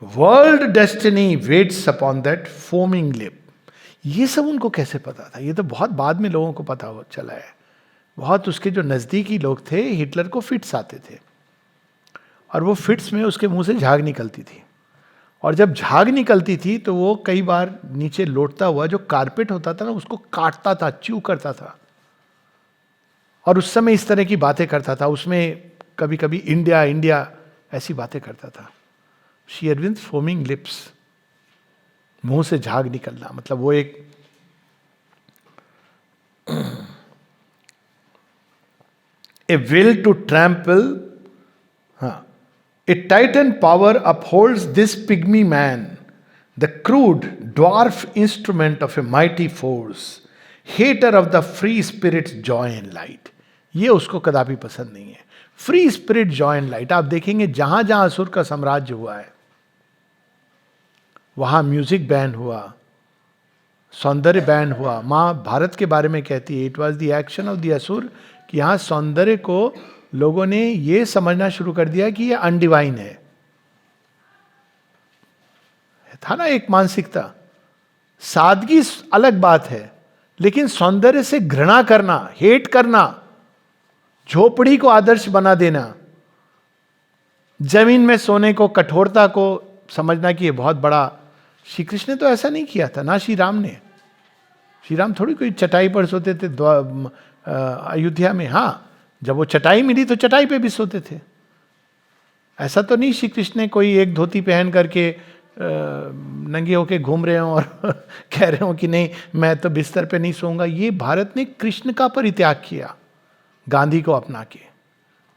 World destiny waits upon that foaming lip. ये सब उनको कैसे पता था? ये तो बहुत बाद में लोगों को पता हो चला है। बहुत उसके जो नज़दीकी लोग थे, हिटलर को फिट्स आते थे, और वो फिट्स में उसके मुंह से झाग निकलती थी। और जब झाग निकलती थी तो वो कई बार नीचे लौटता हुआ जो कारपेट होता था ना, उसको काटता था, च्यू करता था। और उस समय इस तरह की बातें करता था, उसमें कभी कभी इंडिया इंडिया ऐसी बातें करता था। श्री अरविंद फोमिंग लिप्स, मुंह से झाग निकलना, मतलब वो एक ए विल टू ट्रैम्पल, हाँ, a titan power upholds this pygmy man, the crude dwarf instrument of a mighty force, hater of the free spirit's joy and light. ये उसको कदापि पसंद नहीं है। Free spirit joy and light, आप देखेंगे जहां जहां असुर का साम्राज्य हुआ है वहां म्यूजिक बैन हुआ, सौंदर्य बैन हुआ। माँ भारत के बारे में कहती है, it was the action of the असुर, कि यहाँ सौंदर्य को लोगों ने ये समझना शुरू कर दिया कि ये अनडिवाइन है। था ना एक मानसिकता, सादगी अलग बात है, लेकिन सौंदर्य से घृणा करना, हेट करना, झोपड़ी को आदर्श बना देना, जमीन में सोने को, कठोरता को समझना कि ये बहुत बड़ा। श्री कृष्ण ने तो ऐसा नहीं किया था, ना श्री राम ने। श्री राम थोड़ी कोई चटाई पर सोते थे अयोध्या में। हाँ, जब वो चटाई मिली तो चटाई पे भी सोते थे। ऐसा तो नहीं श्री कृष्ण ने कोई एक धोती पहन करके नंगे होके घूम रहे हो और कह रहे हो कि नहीं मैं तो बिस्तर पे नहीं सोऊंगा। ये भारत ने कृष्ण का परित्याग किया गांधी को अपना के,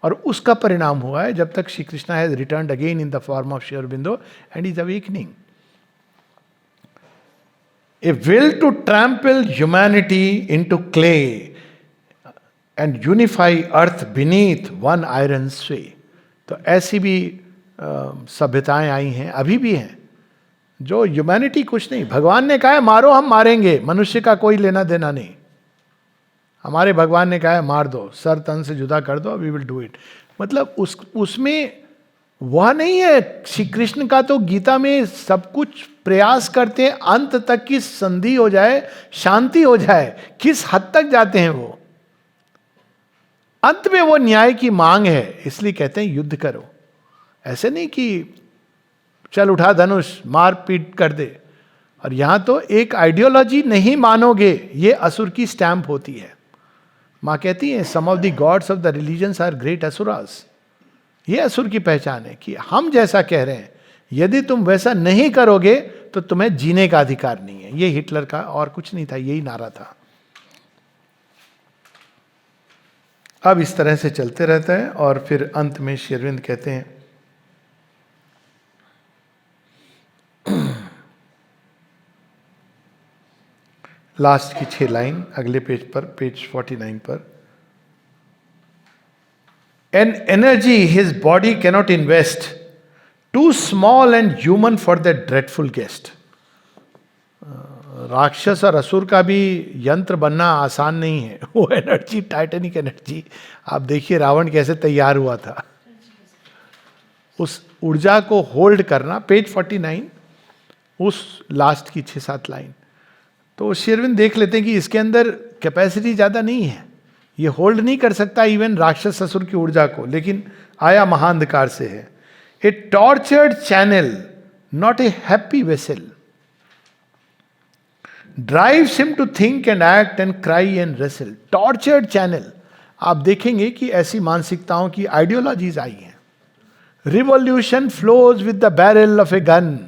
और उसका परिणाम हुआ है जब तक Shri Krishna has returned again in the form of Shri Aurobindo and is awakening. A will to trample humanity into clay and unify earth beneath one iron sway. तो ऐसी भी सभ्यताएं आई हैं, अभी भी हैं, जो ह्यूमैनिटी कुछ नहीं। भगवान ने कहा है मारो, हम मारेंगे, मनुष्य का कोई लेना देना नहीं। हमारे भगवान ने कहा है मार दो, सर तन से जुदा कर दो, वी विल डू इट। मतलब उसमें वह नहीं है। श्री कृष्ण का तो गीता में सब कुछ प्रयास करते हैं अंत तक की संधि हो जाए, शांति हो जाए। किस हद तक जाते हैं वो? अंत में वो न्याय की मांग है, इसलिए कहते हैं युद्ध करो। ऐसे नहीं कि चल उठा धनुष मार पीट कर दे। और यहां तो एक आइडियोलॉजी नहीं मानोगे, ये असुर की स्टैंप होती है। मां कहती है some of the gods of the religions are great asuras. ये असुर की पहचान है कि हम जैसा कह रहे हैं, यदि तुम वैसा नहीं करोगे तो तुम्हें जीने का अधिकार नहीं है। ये हिटलर का और कुछ नहीं था, यही नारा था। अब इस तरह से चलते रहता है और फिर अंत में श्री अरविंद कहते हैं लास्ट की 6 लाइन अगले पेज पर, पेज 49 पर, an energy his body cannot invest, too small and human for that dreadful guest. राक्षस और असुर का भी यंत्र बनना आसान नहीं है। वो एनर्जी, टाइटेनिक एनर्जी, आप देखिए रावण कैसे तैयार हुआ था। उस ऊर्जा को होल्ड करना, पेज 49 उस लास्ट की 6-7 लाइन। तो श्री अरविंद देख लेते हैं कि इसके अंदर कैपेसिटी ज्यादा नहीं है, ये होल्ड नहीं कर सकता इवन राक्षस असुर की ऊर्जा को, लेकिन आया महाअंधकार से है। A tortured channel not a happy vessel, drives him to think and act and cry and wrestle. Tortured channel, आप देखेंगे कि ऐसी मानसिकताओं की आइडियोलॉजीज आई हैं। Revolution flows with the barrel of a gun,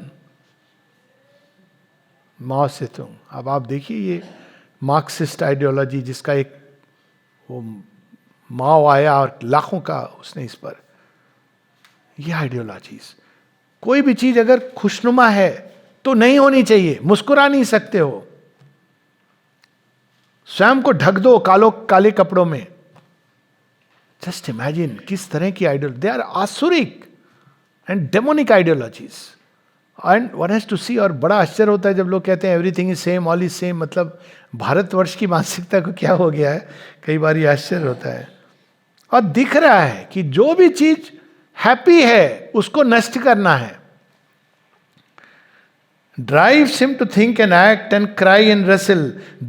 Mao Tse Tung. अब आप देखिए ये मार्क्सिस्ट आइडियोलॉजी, जिसका एक वो माओ आया और लाखों का उसने इस पर, ये आइडियोलॉजीज। कोई भी चीज अगर खुशनुमा है तो नहीं होनी चाहिए, मुस्कुरा नहीं सकते हो। स्वयं को ढक दो काले कपड़ों में। जस्ट इमेजिन किस तरह की ideology, they are asuric and demonic ideologies and one has to see. और बड़ा आश्चर्य होता है जब लोग कहते हैं everything is same, all is same. मतलब भारतवर्ष की मानसिकता को क्या हो गया है, कई बार ये आश्चर्य होता है। और दिख रहा है कि जो भी चीज हैप्पी है उसको नष्ट करना है। drives him to think and act and cry and wrestle.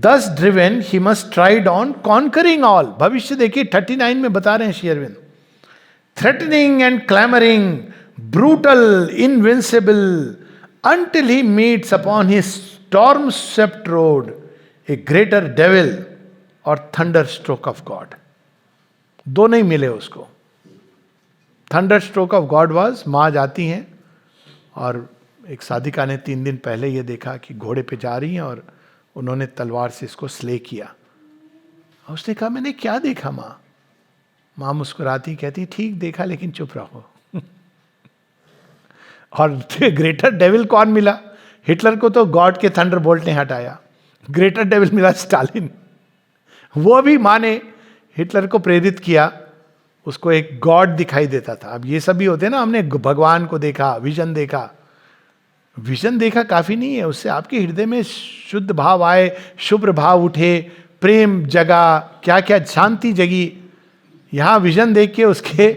Thus driven, he must stride on, conquering all. भविष्य देखिए 39 में बता रहे हैं Shri Arvind. Threatening and clamoring, brutal, invincible, until he meets upon his storm-swept road a greater devil or thunderstroke of God. दो नहीं मिले उसको। Thunderstroke of God was, माँ जाती हैं और एक साधिका ने 3 दिन पहले ये देखा कि घोड़े पे जा रही हैं और उन्होंने तलवार से इसको स्ले किया। उसने कहा मैंने क्या देखा माँ? माँ मुस्कुराती कहती ठीक देखा लेकिन चुप रहो। और ग्रेटर डेविल कौन मिला? हिटलर को तो गॉड के थंडरबोल्ट ने हटाया, ग्रेटर डेविल मिला स्टालिन। वो भी माँ ने हिटलर को प्रेरित किया, उसको एक गॉड दिखाई देता था। अब ये सभी होते हैं ना, हमने भगवान को देखा, विजन देखा, विजन देखा काफी नहीं है, उससे आपके हृदय में शुद्ध भाव आए, शुभ्र भाव उठे, प्रेम जगा, क्या क्या शांति जगी। यहाँ विजन देख के उसके,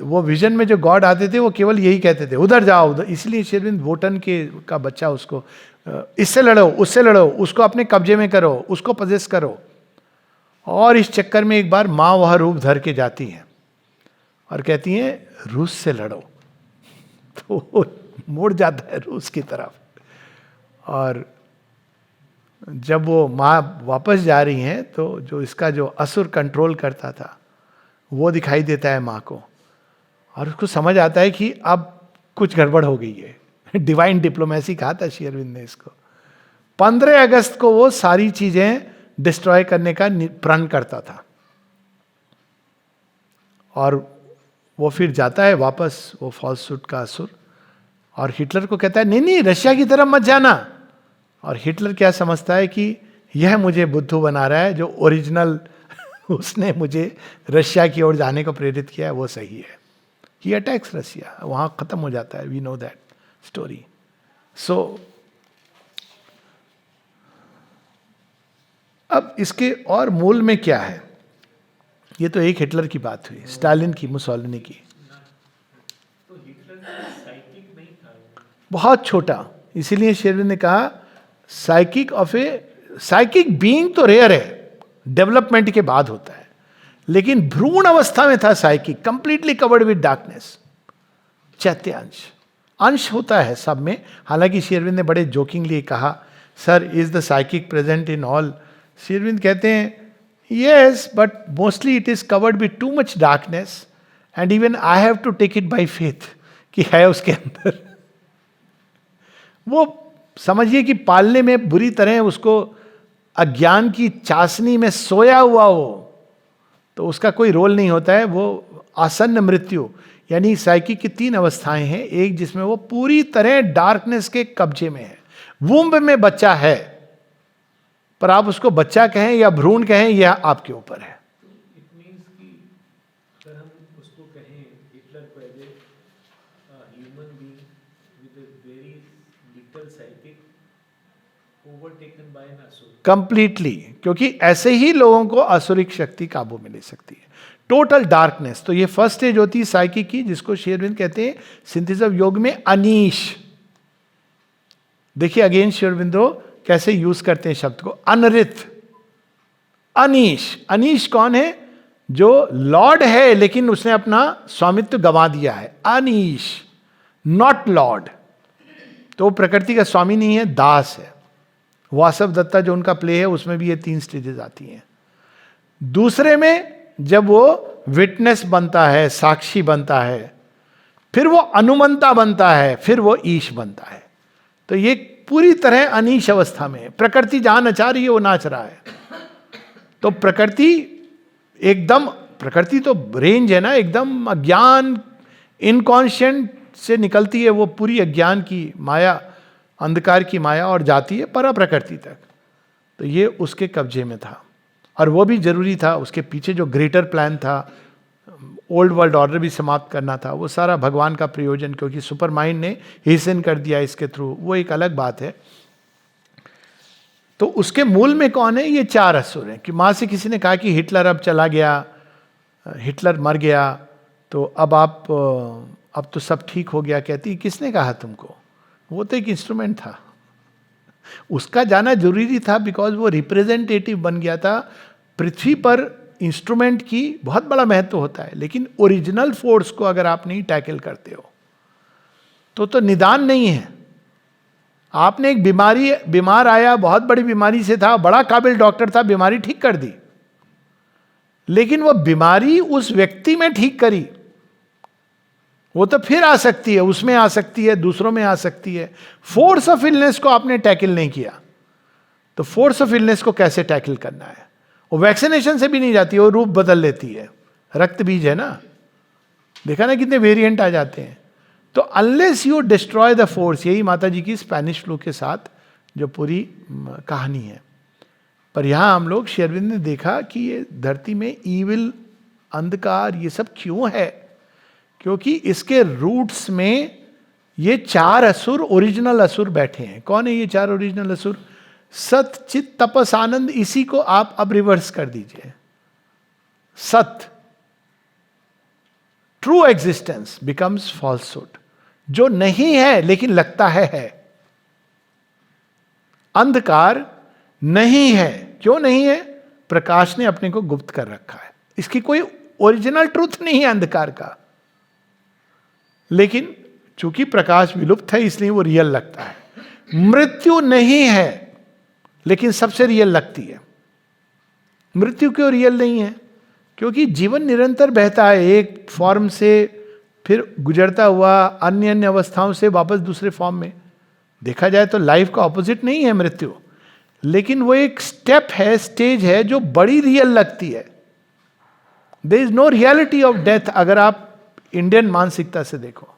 वो विजन में जो गॉड आते थे वो केवल यही कहते थे उधर जाओ उधर। इसलिए श्री अरविंद वोटन के का बच्चा उसको इससे लड़ो, उससे लड़ो, उसको अपने कब्जे में करो, उसको पजेस करो। और इस चक्कर में एक बार माँ वह रूप धर के जाती है और कहती है रूस से लड़ो, तो वो मुड़ जाता है रूस की तरफ। और जब वो माँ वापस जा रही हैं तो जो इसका जो असुर कंट्रोल करता था वो दिखाई देता है माँ को, और उसको समझ आता है कि अब कुछ गड़बड़ हो गई है। डिवाइन डिप्लोमेसी कहा था श्री अरविंद ने इसको। 15 अगस्त को वो सारी चीजें डिस्ट्रॉय करने का प्रण करता था, और वो फिर जाता है वापस, वो फॉल्सूट का असुर, और हिटलर को कहता है नहीं नहीं रशिया की तरफ मत जाना। और हिटलर क्या समझता है कि यह मुझे बुद्धू बना रहा है, जो ओरिजिनल उसने मुझे रशिया की ओर जाने को प्रेरित किया है वो सही है। ही अटैक्स रशिया, वहां खत्म हो जाता है। We know that story. So अब इसके और मूल में क्या है? ये तो एक हिटलर की बात हुई, स्टालिन की, मुसोलिनी की। बहुत छोटा, इसीलिए शेरविन ने कहा साइकिक बीइंग तो रेयर है, डेवलपमेंट के बाद होता है, लेकिन भ्रूण अवस्था में था psychic, completely covered with darkness. चैत्य अंश होता है सब में। हालांकि शेरविन ने बड़े जोकिंगली कहा, sir is the psychic present in all? Sherwin कहते हैं yes, but mostly it is covered with too much darkness and even I have to take it by faith कि है उसके अंदर। वो समझिए कि पालने में बुरी तरह उसको अज्ञान की चाशनी में सोया हुआ हो तो उसका कोई रोल नहीं होता है। वो आसन्न मृत्यु, यानी साइकिक की 3 अवस्थाएं हैं। एक जिसमें वो पूरी तरह डार्कनेस के कब्जे में है, वुम्ब में बच्चा है, पर आप उसको बच्चा कहें या भ्रूण कहें यह आपके ऊपर है। कंप्लीटली, क्योंकि ऐसे ही लोगों को असुरिक शक्ति काबू में ले सकती है। Total darkness. तो ये फर्स्ट स्टेज होती है साइकिक की, जिसको श्री अरविंद कहते हैं सिंथेसिस ऑफ योग में अनीश। देखिए अगेन श्री अरविंदो कैसे यूज करते हैं शब्द को, अनरित, अनीश। अनीश कौन है? जो लॉर्ड है लेकिन उसने अपना स्वामित्व गंवा दिया है। Anish, not Lord. तो वो प्रकृति का स्वामी नहीं है, दास है। वासव दत्ता जो उनका प्ले है उसमें भी ये 3 स्टेजेस आती हैं। दूसरे में जब वो विटनेस बनता है, साक्षी बनता है, फिर वो अनुमंता बनता है, फिर वो ईश बनता है। तो ये पूरी तरह अनीश अवस्था में, प्रकृति जहां नचा रही है वो नाच रहा है। तो प्रकृति एकदम, प्रकृति तो रेंज है ना, एकदम अज्ञान इनकॉन्शियंट से निकलती है वो पूरी अज्ञान की माया, अंधकार की माया, और जाती है परा प्रकृति तक। तो ये उसके कब्जे में था, और वो भी जरूरी था। उसके पीछे जो ग्रेटर प्लान था, ओल्ड वर्ल्ड ऑर्डर भी समाप्त करना था, वो सारा भगवान का प्रयोजन, क्योंकि सुपर माइंड ने हेसन कर दिया इसके थ्रू, वो एक अलग बात है। तो उसके मूल में कौन है? ये 4 असुर हैं। कि माँ से किसी ने कहा कि हिटलर अब चला गया, हिटलर मर गया, तो अब तो सब ठीक हो गया। कहती किसने कहा तुमको? वो तो एक इंस्ट्रूमेंट था, उसका जाना जरूरी था, बिकॉज वो रिप्रेजेंटेटिव बन गया था। पृथ्वी पर इंस्ट्रूमेंट की बहुत बड़ा महत्व होता है, लेकिन ओरिजिनल फोर्स को अगर आप नहीं टैकल करते हो तो निदान नहीं है। आपने एक बीमार आया, बहुत बड़ी बीमारी से था, बड़ा काबिल डॉक्टर था, बीमारी ठीक कर दी, लेकिन वो बीमारी उस व्यक्ति में ठीक करी, वो तो फिर आ सकती है, उसमें आ सकती है, दूसरों में आ सकती है। फोर्स ऑफ इलनेस को आपने टैकल नहीं किया, तो फोर्स ऑफ इलनेस को कैसे टैकल करना है? वो वैक्सीनेशन से भी नहीं जाती, वो रूप बदल लेती है। रक्त बीज है ना, देखा ना कितने वेरिएंट आ जाते हैं। तो unless you destroy the force, यही माता जी की स्पेनिश फ्लू के साथ जो पूरी कहानी है। पर यहां हम लोग श्री अरविंद ने देखा कि ये धरती में ईविल, अंधकार, ये सब क्यों है? क्योंकि इसके रूट्स में ये चार असुर, ओरिजिनल असुर बैठे हैं। कौन है ये चार ओरिजिनल असुर? सत, चित, तपस, आनंद। इसी को आप अब रिवर्स कर दीजिए। सत, ट्रू एग्जिस्टेंस बिकम्स फॉल्सहुड, जो नहीं है लेकिन लगता है। अंधकार नहीं है, क्यों नहीं है? प्रकाश ने अपने को गुप्त कर रखा है, इसकी कोई ओरिजिनल ट्रूथ नहीं है अंधकार का, लेकिन चूंकि प्रकाश विलुप्त है इसलिए वो रियल लगता है। मृत्यु नहीं है लेकिन सबसे रियल लगती है। मृत्यु क्यों रियल नहीं है? क्योंकि जीवन निरंतर बहता है, एक फॉर्म से फिर गुजरता हुआ अन्य अन्य अवस्थाओं से वापस दूसरे फॉर्म में। देखा जाए तो लाइफ का ऑपोजिट नहीं है मृत्यु, लेकिन वो एक स्टेप है, स्टेज है जो बड़ी रियल लगती है। There is no reality of death अगर आप इंडियन मानसिकता से देखो।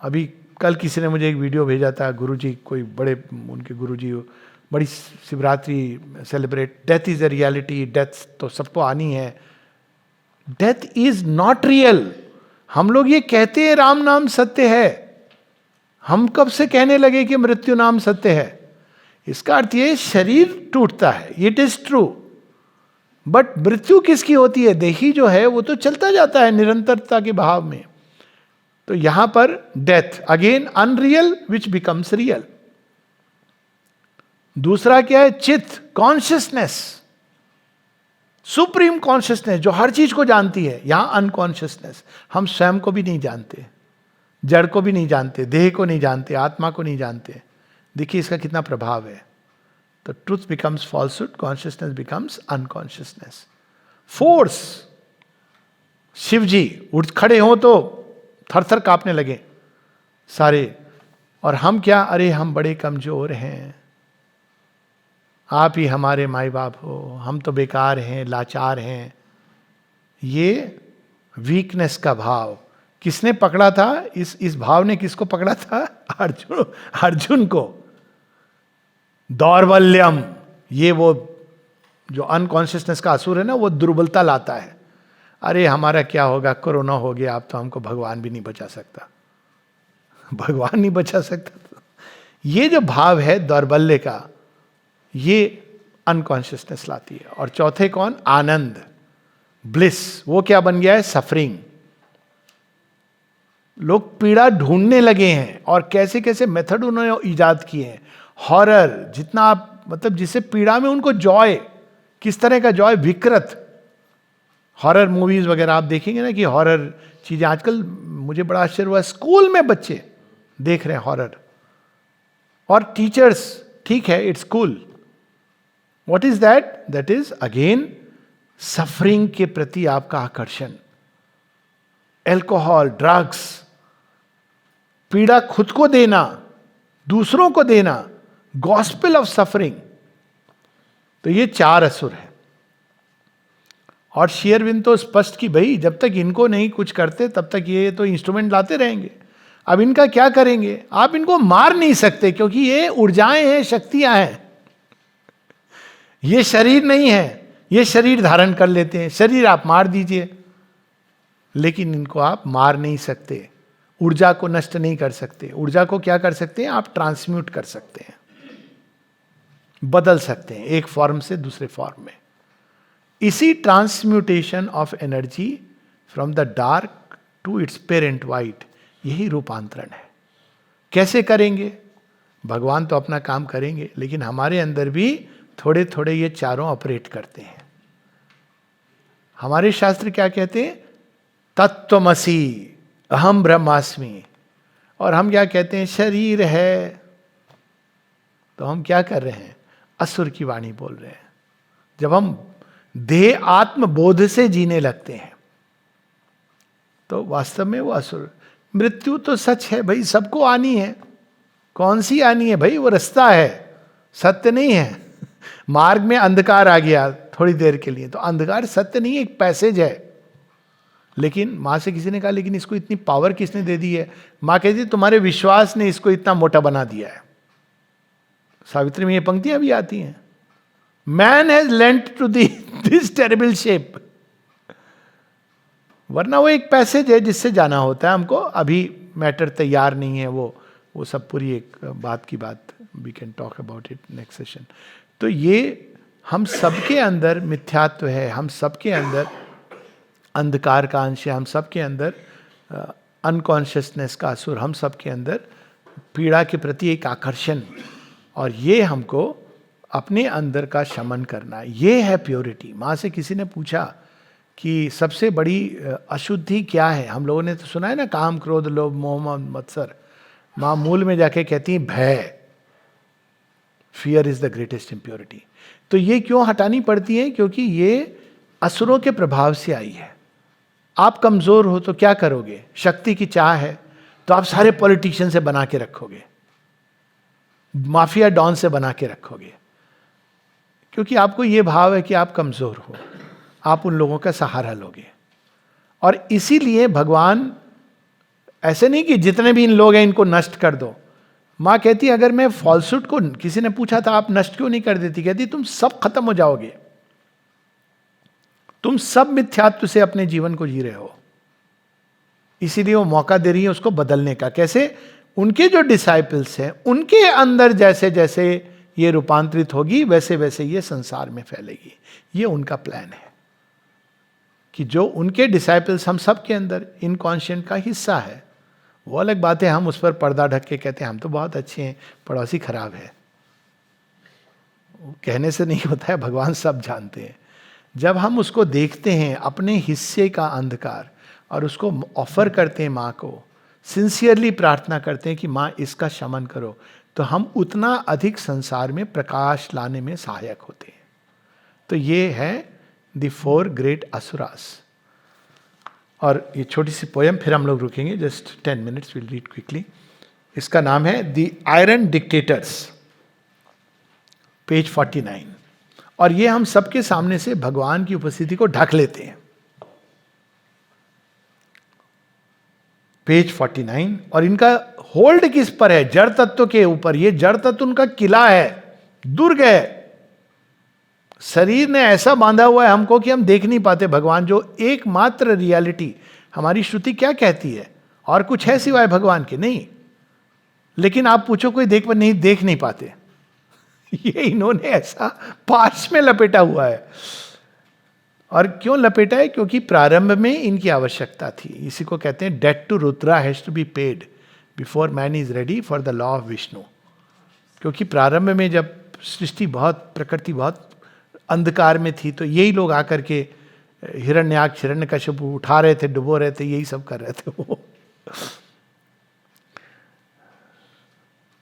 अभी कल किसी ने मुझे एक वीडियो भेजा था, गुरुजी, कोई बड़े उनके गुरुजी बड़ी Shivratri celebrate, death is a reality, death तो सबको आनी है। Death is not real. हम लोग ये कहते हैं राम नाम सत्य है, हम कब से कहने लगे कि मृत्यु नाम सत्य है? इसका अर्थ ये शरीर टूटता है, इट इज ट्रू, बट मृत्यु किसकी होती है? देही जो है वो तो चलता जाता है निरंतरता के भाव में। तो यहां पर death again unreal which becomes real. दूसरा क्या है? चित्त, कॉन्शियसनेस, सुप्रीम कॉन्शियसनेस जो हर चीज को जानती है। यहां अनकॉन्शियसनेस, हम स्वयं को भी नहीं जानते, जड़ को भी नहीं जानते, देह को नहीं जानते, आत्मा को नहीं जानते। देखिए इसका कितना प्रभाव है। तो truth becomes falsehood, consciousness becomes unconsciousness. Force, Shiv ji उठ खड़े हो तो थर थर कांपने लगे सारे, और हम क्या? अरे हम बड़े कमजोर हैं, आप ही हमारे माई बाप हो, हम तो बेकार हैं, लाचार हैं। ये वीकनेस का भाव किसने पकड़ा था? इस भाव ने किसको पकड़ा था? अर्जुन को। दौर्बल्यम, ये वो जो अनकॉन्शियसनेस का असुर है ना, वो दुर्बलता लाता है। अरे हमारा क्या होगा, कोरोना हो गया, अब तो हमको भगवान भी नहीं बचा सकता, भगवान नहीं बचा सकता। ये जो भाव है दौर्बल्य का, ये अनकॉन्शियसनेस लाती है। और चौथे कौन? आनंद, ब्लिस। वो क्या बन गया है? सफरिंग। लोग पीड़ा ढूंढने लगे हैं और कैसे कैसे मेथड उन्होंने इजाद किए हैं। हॉरर, जितना आप मतलब जिससे पीड़ा में उनको जॉय, किस तरह का जॉय? विकृत हॉरर मूवीज वगैरह आप देखेंगे ना कि हॉरर चीजें आजकल, मुझे बड़ा आश्चर्य हुआ, स्कूल में बच्चे देख रहे हैं हॉरर, और टीचर्स, ठीक है it's cool. What is that? That is again suffering के प्रति आपका आकर्षण। एल्कोहल, ड्रग्स, पीड़ा खुद को देना, दूसरों को देना, गॉस्पेल ऑफ सफरिंग। तो ये चार असुर है। और श्री अरविंद तो स्पष्ट कि भाई जब तक इनको नहीं कुछ करते तब तक ये तो इंस्ट्रूमेंट लाते रहेंगे। अब इनका क्या करेंगे? आप इनको मार नहीं सकते क्योंकि ये ऊर्जाएं हैं, शक्तियां हैं, ये शरीर नहीं है। ये शरीर धारण कर लेते हैं, शरीर आप मार दीजिए, लेकिन इनको आप मार नहीं सकते, ऊर्जा को नष्ट नहीं कर सकते। ऊर्जा को क्या कर सकते हैं? आप ट्रांसम्यूट कर सकते हैं, बदल सकते हैं एक फॉर्म से दूसरे फॉर्म में। इसी transmutation of energy from the dark to its parent white, यही रूपांतरण है। कैसे करेंगे? भगवान तो अपना काम करेंगे, लेकिन हमारे अंदर भी थोड़े थोड़े ये चारों ऑपरेट करते हैं। हमारे शास्त्र क्या कहते हैं? तत्वमसि, अहम ब्रह्मास्मि। और हम क्या कहते हैं? शरीर है। तो हम क्या कर रहे हैं? असुर की वाणी बोल रहे हैं। जब हम देह आत्मबोध से जीने लगते हैं तो वास्तव में वो असुर। मृत्यु तो सच है भाई, सबको आनी है। कौन सी आनी है भाई? वो रास्ता है, सत्य नहीं है। मार्ग में अंधकार आ गया थोड़ी देर के लिए, तो अंधकार सत्य नहीं है, एक पैसेज है। लेकिन माँ से किसी ने कहा लेकिन इसको इतनी पावर किसने दे दी है? माँ कहती तुम्हारे विश्वास ने इसको इतना मोटा बना दिया है। सावित्री में ये पंक्तियां भी आती हैं, man has lent to this terrible shape. वरना वो एक पैसेज है जिससे जाना होता है हमको। अभी मैटर तैयार नहीं है, वो सब पूरी एक बात की बात, we can talk about it next session. तो ये हम सबके अंदर मिथ्यात्व है, हम सबके अंदर अंधकार का अंश है, हम सबके अंदर अनकॉन्शियसनेस का असुर, हम सबके अंदर पीड़ा के प्रति एक आकर्षण, और ये हमको अपने अंदर का शमन करना, ये है प्योरिटी। माँ से किसी ने पूछा कि सबसे बड़ी अशुद्धि क्या है? हम लोगों ने तो सुना है ना, काम क्रोध लोभ मोह मत्सर। माँ मूल में जाके कहती हैं भय, fear is the greatest impurity. तो ये क्यों हटानी पड़ती है? क्योंकि ये असुरों के प्रभाव से आई है। आप कमजोर हो तो क्या करोगे? शक्ति की चाह है तो आप सारे पॉलिटिशियन से बना के रखोगे, माफिया डॉन से बना के रखोगे, क्योंकि आपको ये भाव है कि आप कमजोर हो, आप उन लोगों का सहारा लोगे। और इसीलिए भगवान ऐसे नहीं कि जितने भी इन लोग हैं इनको नष्ट कर दो। माँ कहती है अगर मैं फॉल्सूट को, किसी ने पूछा था आप नष्ट क्यों नहीं कर देती, कहती तुम सब खत्म हो जाओगे, तुम सब मिथ्यात्व से अपने जीवन को जी रहे हो। इसीलिए वो मौका दे रही है उसको बदलने का। कैसे? उनके जो डिसाइपल्स हैं उनके अंदर जैसे जैसे ये रूपांतरित होगी वैसे वैसे ये संसार में फैलेगी। ये उनका प्लान है कि जो उनके डिसाइपल्स हम सब के अंदर इनकॉन्शियंट का हिस्सा है। वो अलग बात है, हम उस पर पर्दा ढक के कहते हैं हम तो बहुत अच्छे हैं, पड़ोसी खराब है। कहने से नहीं होता है, भगवान सब जानते हैं। जब हम उसको देखते हैं अपने हिस्से का अंधकार और उसको ऑफर करते हैं, माँ को सिंसियरली प्रार्थना करते हैं कि माँ इसका शमन करो, तो हम उतना अधिक संसार में प्रकाश लाने में सहायक होते हैं। तो ये है द 4 ग्रेट असुरास। और ये छोटी सी पोयम, फिर हम लोग रुकेंगे, just 10 minutes, will read quickly. इसका नाम है द आयरन डिक्टेटर्स, पेज 49। और ये हम सबके सामने से भगवान की उपस्थिति को ढक लेते हैं। पेज 49। और इनका होल्ड किस पर है? जड़ तत्व के ऊपर। ये जड़ तत्व उनका किला है, दुर्ग है। शरीर ने ऐसा बांधा हुआ है हमको कि हम देख नहीं पाते भगवान, जो एकमात्र रियलिटी। हमारी श्रुति क्या कहती है? और कुछ है सिवाय भगवान के? नहीं। लेकिन आप पूछो कोई देख नहीं पाते। ये इन्होंने ऐसा पार्श में लपेटा हुआ है। और क्यों लपेटा है? क्योंकि प्रारंभ में इनकी आवश्यकता थी। इसी को कहते हैं debt to Rudra has to be paid before man is ready for the law of Vishnu. क्योंकि प्रारंभ में जब सृष्टि बहुत, प्रकृति बहुत अंधकार में थी, तो यही लोग आकर के हिरण्याक्ष हिरण्यकश्यप उठा रहे थे, डुबो रहे थे, यही सब कर रहे थे वो।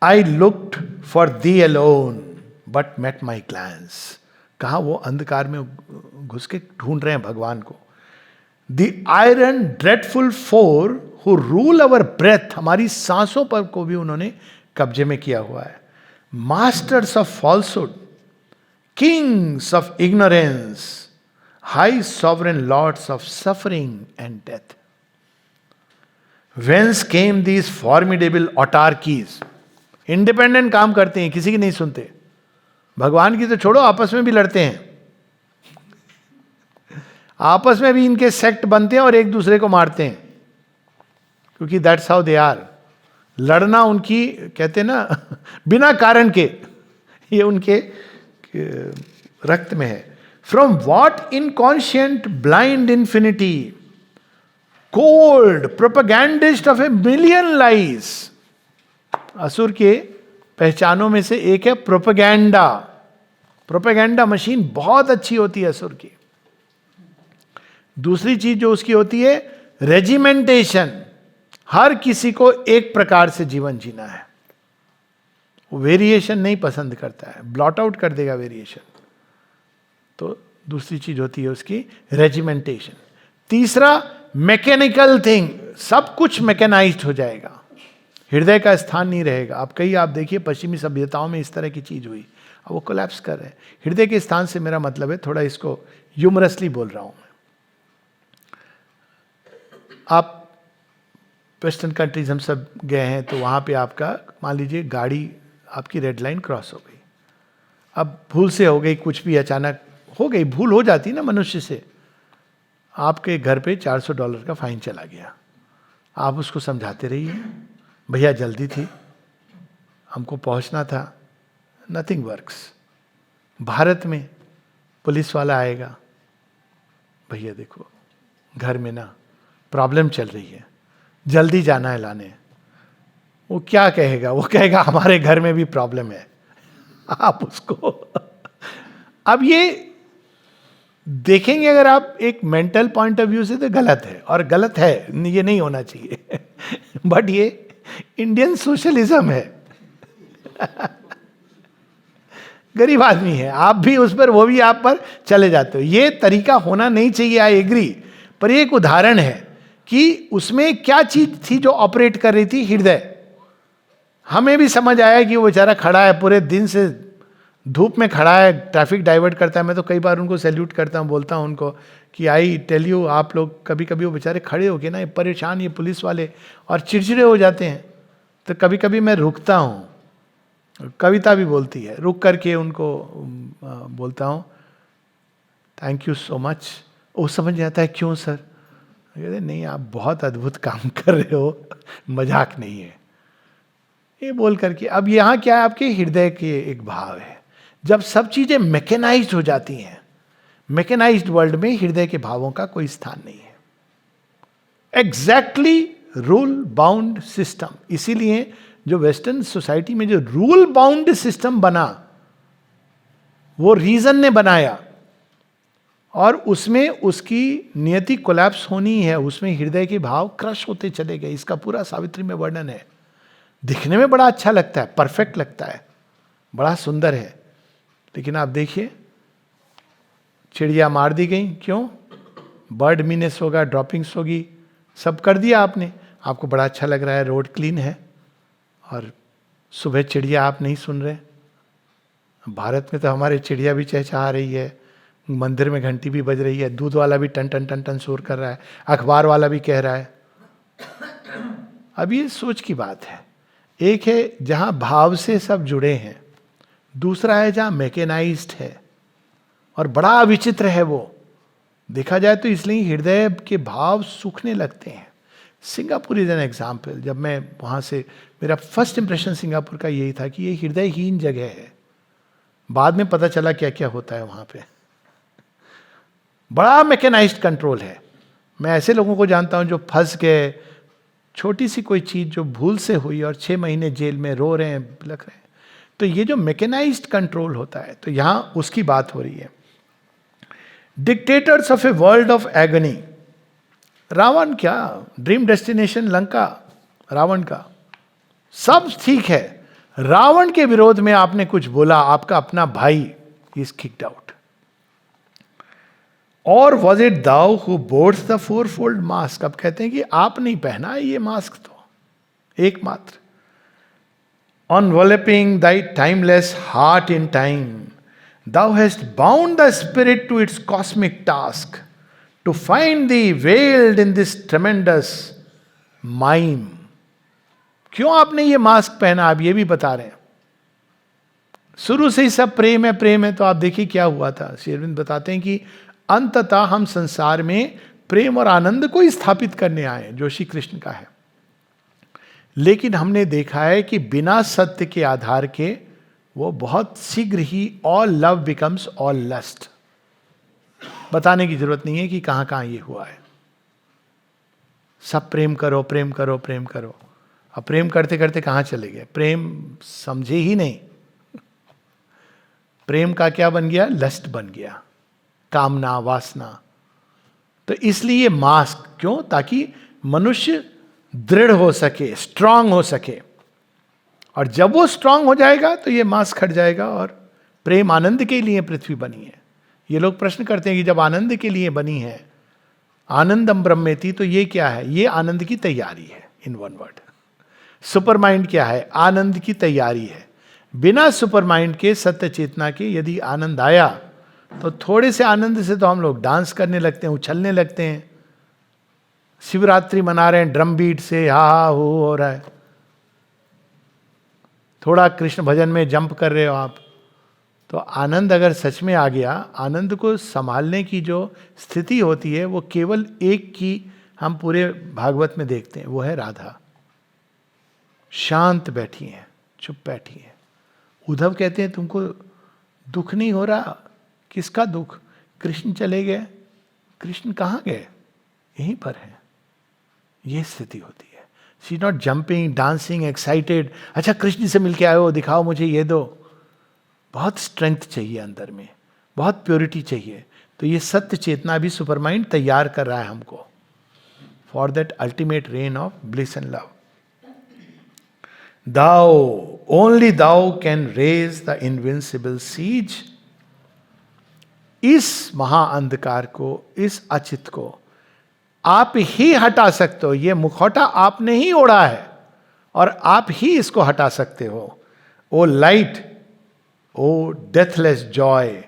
I looked for thee alone but met my glance. कहा वो अंधकार में घुस के ढूंढ रहे हैं भगवान को। The iron dreadful four who rule our breath, हमारी सांसों पर को भी उन्होंने कब्जे में किया हुआ है। Masters of falsehood, kings of ignorance, high sovereign lords of suffering and death. Whence came these formidable autarchies. Independent काम करते हैं, किसी की नहीं सुनते। भगवान की तो छोड़ो, आपस में भी लड़ते हैं। आपस में भी इनके सेक्ट बनते हैं और एक दूसरे को मारते हैं, क्योंकि दैट्स हाउ दे आर। लड़ना उनकी, कहते हैं ना, बिना कारण के, ये उनके रक्त में है। From what inconscient blind infinity, cold propagandist of a million lies. असुर के पहचानों में से एक है प्रोपेगेंडा। प्रोपेगेंडा मशीन बहुत अच्छी होती है असुर की। दूसरी चीज जो उसकी होती है, रेजिमेंटेशन। हर किसी को एक प्रकार से जीवन जीना है, वो वेरिएशन नहीं पसंद करता है, ब्लॉट आउट कर देगा वेरिएशन। तो दूसरी चीज होती है उसकी रेजिमेंटेशन। तीसरा मैकेनिकल थिंग, सब कुछ मैकेनाइज्ड हो जाएगा, हृदय का स्थान नहीं रहेगा। आप देखिए पश्चिमी सभ्यताओं में इस तरह की चीज हुई, अब वो कोलैप्स कर रहे हैं। हृदय के स्थान से मेरा मतलब है, थोड़ा इसको ह्यूमरसली बोल रहा हूं मैं। आप वेस्टर्न कंट्रीज हम सब गए हैं, तो वहाँ पे आपका मान लीजिए गाड़ी आपकी रेड लाइन क्रॉस हो गई, अब भूल से हो गई, कुछ भी अचानक हो गई, भूल हो जाती ना मनुष्य से, आपके घर पे $400 का फाइन चला गया। आप उसको समझाते रहिए, भैया जल्दी थी, हमको पहुंचना था, नथिंग वर्क्स। भारत में पुलिस वाला आएगा, भैया देखो घर में ना प्रॉब्लम चल रही है, जल्दी जाना है लाने। वो क्या कहेगा? वो कहेगा हमारे घर में भी प्रॉब्लम है। आप उसको अब ये देखेंगे अगर आप एक मेंटल पॉइंट ऑफ व्यू से तो गलत है, और गलत है, ये नहीं होना चाहिए। बट ये इंडियन सोशलिज्म है। गरीब आदमी है, आप भी उस पर, वो भी आप पर चले जाते हो। ये तरीका होना नहीं चाहिए, आई एग्री। पर एक उदाहरण है कि उसमें क्या चीज थी जो ऑपरेट कर रही थी, हृदय। हमें भी समझ आया कि वो बेचारा खड़ा है, पूरे दिन से धूप में खड़ा है, ट्रैफिक डाइवर्ट करता है। मैं तो कई बार उनको सैल्यूट करता हूँ, बोलता हूँ उनको कि आई टेल यू, आप लोग कभी कभी वो बेचारे खड़े होके ना, ये परेशान, ये पुलिस वाले, और चिड़चिड़े हो जाते हैं। तो कभी कभी मैं रुकता हूँ, कविता भी बोलती है, रुक करके उनको बोलता हूँ थैंक यू सो मच। वो समझ जाता है क्यों सर? कहते नहीं, आप बहुत अद्भुत काम कर रहे हो, मजाक नहीं है, ये बोल करके। अब यहाँ क्या है, आपके हृदय के एक भाव है। जब सब चीजें मैकेनाइज्ड हो जाती हैं, मैकेनाइज्ड वर्ल्ड में हृदय के भावों का कोई स्थान नहीं है। Exactly rule bound system. इसीलिए जो वेस्टर्न सोसाइटी में जो रूल बाउंड सिस्टम बना, वो रीजन ने बनाया, और उसमें उसकी नियति कोलैप्स होनी है, उसमें हृदय के भाव क्रश होते चले गए। इसका पूरा सावित्री में वर्णन है। दिखने में बड़ा अच्छा लगता है, परफेक्ट लगता है, बड़ा सुंदर है, लेकिन आप देखिए चिड़िया मार दी गई। क्यों? बर्ड मीनेस होगा, ड्रॉपिंग्स होगी, सब कर दिया आपने। आपको बड़ा अच्छा लग रहा है, रोड क्लीन है, और सुबह चिड़िया आप नहीं सुन रहे। भारत में तो हमारे चिड़िया भी चहचहा रही है, मंदिर में घंटी भी बज रही है, दूध वाला भी टन टन टन टन शोर कर रहा है, अखबार वाला भी कह रहा है। अब ये सोच की बात है। एक है जहां भाव से सब जुड़े हैं, दूसरा है जहां मैकेनाइज्ड है, और बड़ा विचित्र है वो। देखा जाए तो इसलिए हृदय के भाव सूखने लगते हैं। Singapore is an example. जब मैं वहाँ से, मेरा फर्स्ट इंप्रेशन सिंगापुर का यही था कि ये हृदयहीन जगह है। बाद में पता चला क्या क्या होता है वहाँ पे। बड़ा मैकेनाइज्ड कंट्रोल है। मैं ऐसे लोगों को जानता हूँ जो फंस गए, छोटी सी कोई चीज़ जो भूल से हुई और 6 महीने जेल में रो रहे हैं, बिलख रहे हैं। तो ये जो मैकेनाइज्ड कंट्रोल होता है, तो यहाँ उसकी बात हो रही है। Dictators of a world of agony. Ravana क्या, ड्रीम डेस्टिनेशन लंका रावण का, सब ठीक है। रावण के विरोध में आपने कुछ बोला, आपका अपना भाई इज किक्ड आउट। और was it thou who boards the fourfold mask. अब कहते हैं कि आप नहीं पहना है ये मास्क, तो एकमात्र। Enveloping thy timeless heart in time, thou hast bound the spirit to its cosmic task, to find thee veiled in this tremendous mime. क्यों आपने ये मास्क पहना? आप ये भी बता रहे हैं। शुरू से ही सब प्रेम है प्रेम है, तो आप देखिए क्या हुआ था। श्री अरविंद बताते हैं कि अंततः हम संसार में प्रेम और आनंद को स्थापित करने आए, जो श्री कृष्ण का है। लेकिन हमने देखा है कि बिना सत्य के आधार के वो बहुत शीघ्र ही all love becomes all lust. बताने की जरूरत नहीं है कि कहां कहां ये हुआ है। सब प्रेम करो प्रेम करो प्रेम करो, अब प्रेम करते करते कहां चले गए? प्रेम समझे ही नहीं। प्रेम का क्या बन गया? लस्ट बन गया, कामना, वासना। तो इसलिए मास्क क्यों? ताकि मनुष्य दृढ़ हो सके, स्ट्रांग हो सके। और जब वो स्ट्रांग हो जाएगा तो ये मास्क हट जाएगा, और प्रेम आनंद के लिए पृथ्वी बनी है। ये लोग प्रश्न करते हैं कि जब आनंद के लिए बनी है, आनंदम ब्रह्मेति, तो ये क्या है? ये आनंद की तैयारी है, in one word. Super mind क्या है? आनंद की तैयारी है। बिना सुपर माइंड के, सत्य चेतना के यदि आनंद आया, तो थोड़े से आनंद से तो हम लोग डांस करने लगते हैं, उछलने लगते हैं। शिवरात्रि मना रहे हैं, ड्रम बीट से हा हा हो रहा है। थोड़ा कृष्ण भजन में जंप कर रहे हो आप, तो आनंद अगर सच में आ गया, आनंद को संभालने की जो स्थिति होती है वो केवल एक की हम पूरे भागवत में देखते हैं, वो है राधा। शांत बैठी हैं, चुप बैठी हैं। उद्धव कहते हैं तुमको दुख नहीं हो रहा? किसका दुख? कृष्ण चले गए। कृष्ण कहाँ गए? यहीं पर है। ये स्थिति होती है। She not jumping, dancing, excited, अच्छा कृष्ण से मिलके आए हो, दिखाओ मुझे ये दो। बहुत स्ट्रेंथ चाहिए अंदर में, बहुत प्योरिटी चाहिए। तो ये सत्य चेतना भी सुपरमाइंड तैयार कर रहा है हमको for that ultimate rain of bliss and love. Thou, only thou can raise the invincible siege। इस महाअंधकार को, इस अचित को आप ही हटा सकते हो। ये मुखौटा आपने ही ओढ़ा है और आप ही इसको हटा सकते हो। ओ लाइट, ओ डेथलेस जॉय,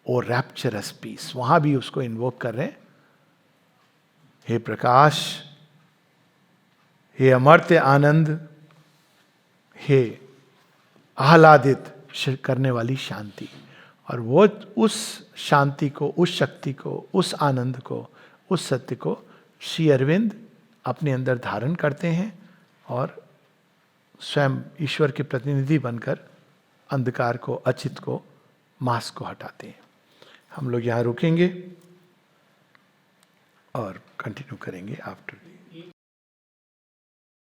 ओ रैप्चरस पीस। वहां भी उसको इन्वोक कर रहे हैं। हे प्रकाश, हे अमर्त्य आनंद, हे आह्लादित करने वाली शांति। और वो उस शांति को, उस शक्ति को, उस आनंद को, उस सत्य को श्री अरविंद अपने अंदर धारण करते हैं और स्वयं ईश्वर के प्रतिनिधि बनकर अंधकार को, अचित को, मास को हटाते हैं। हम लोग यहाँ रुकेंगे और कंटिन्यू करेंगे आफ्टर।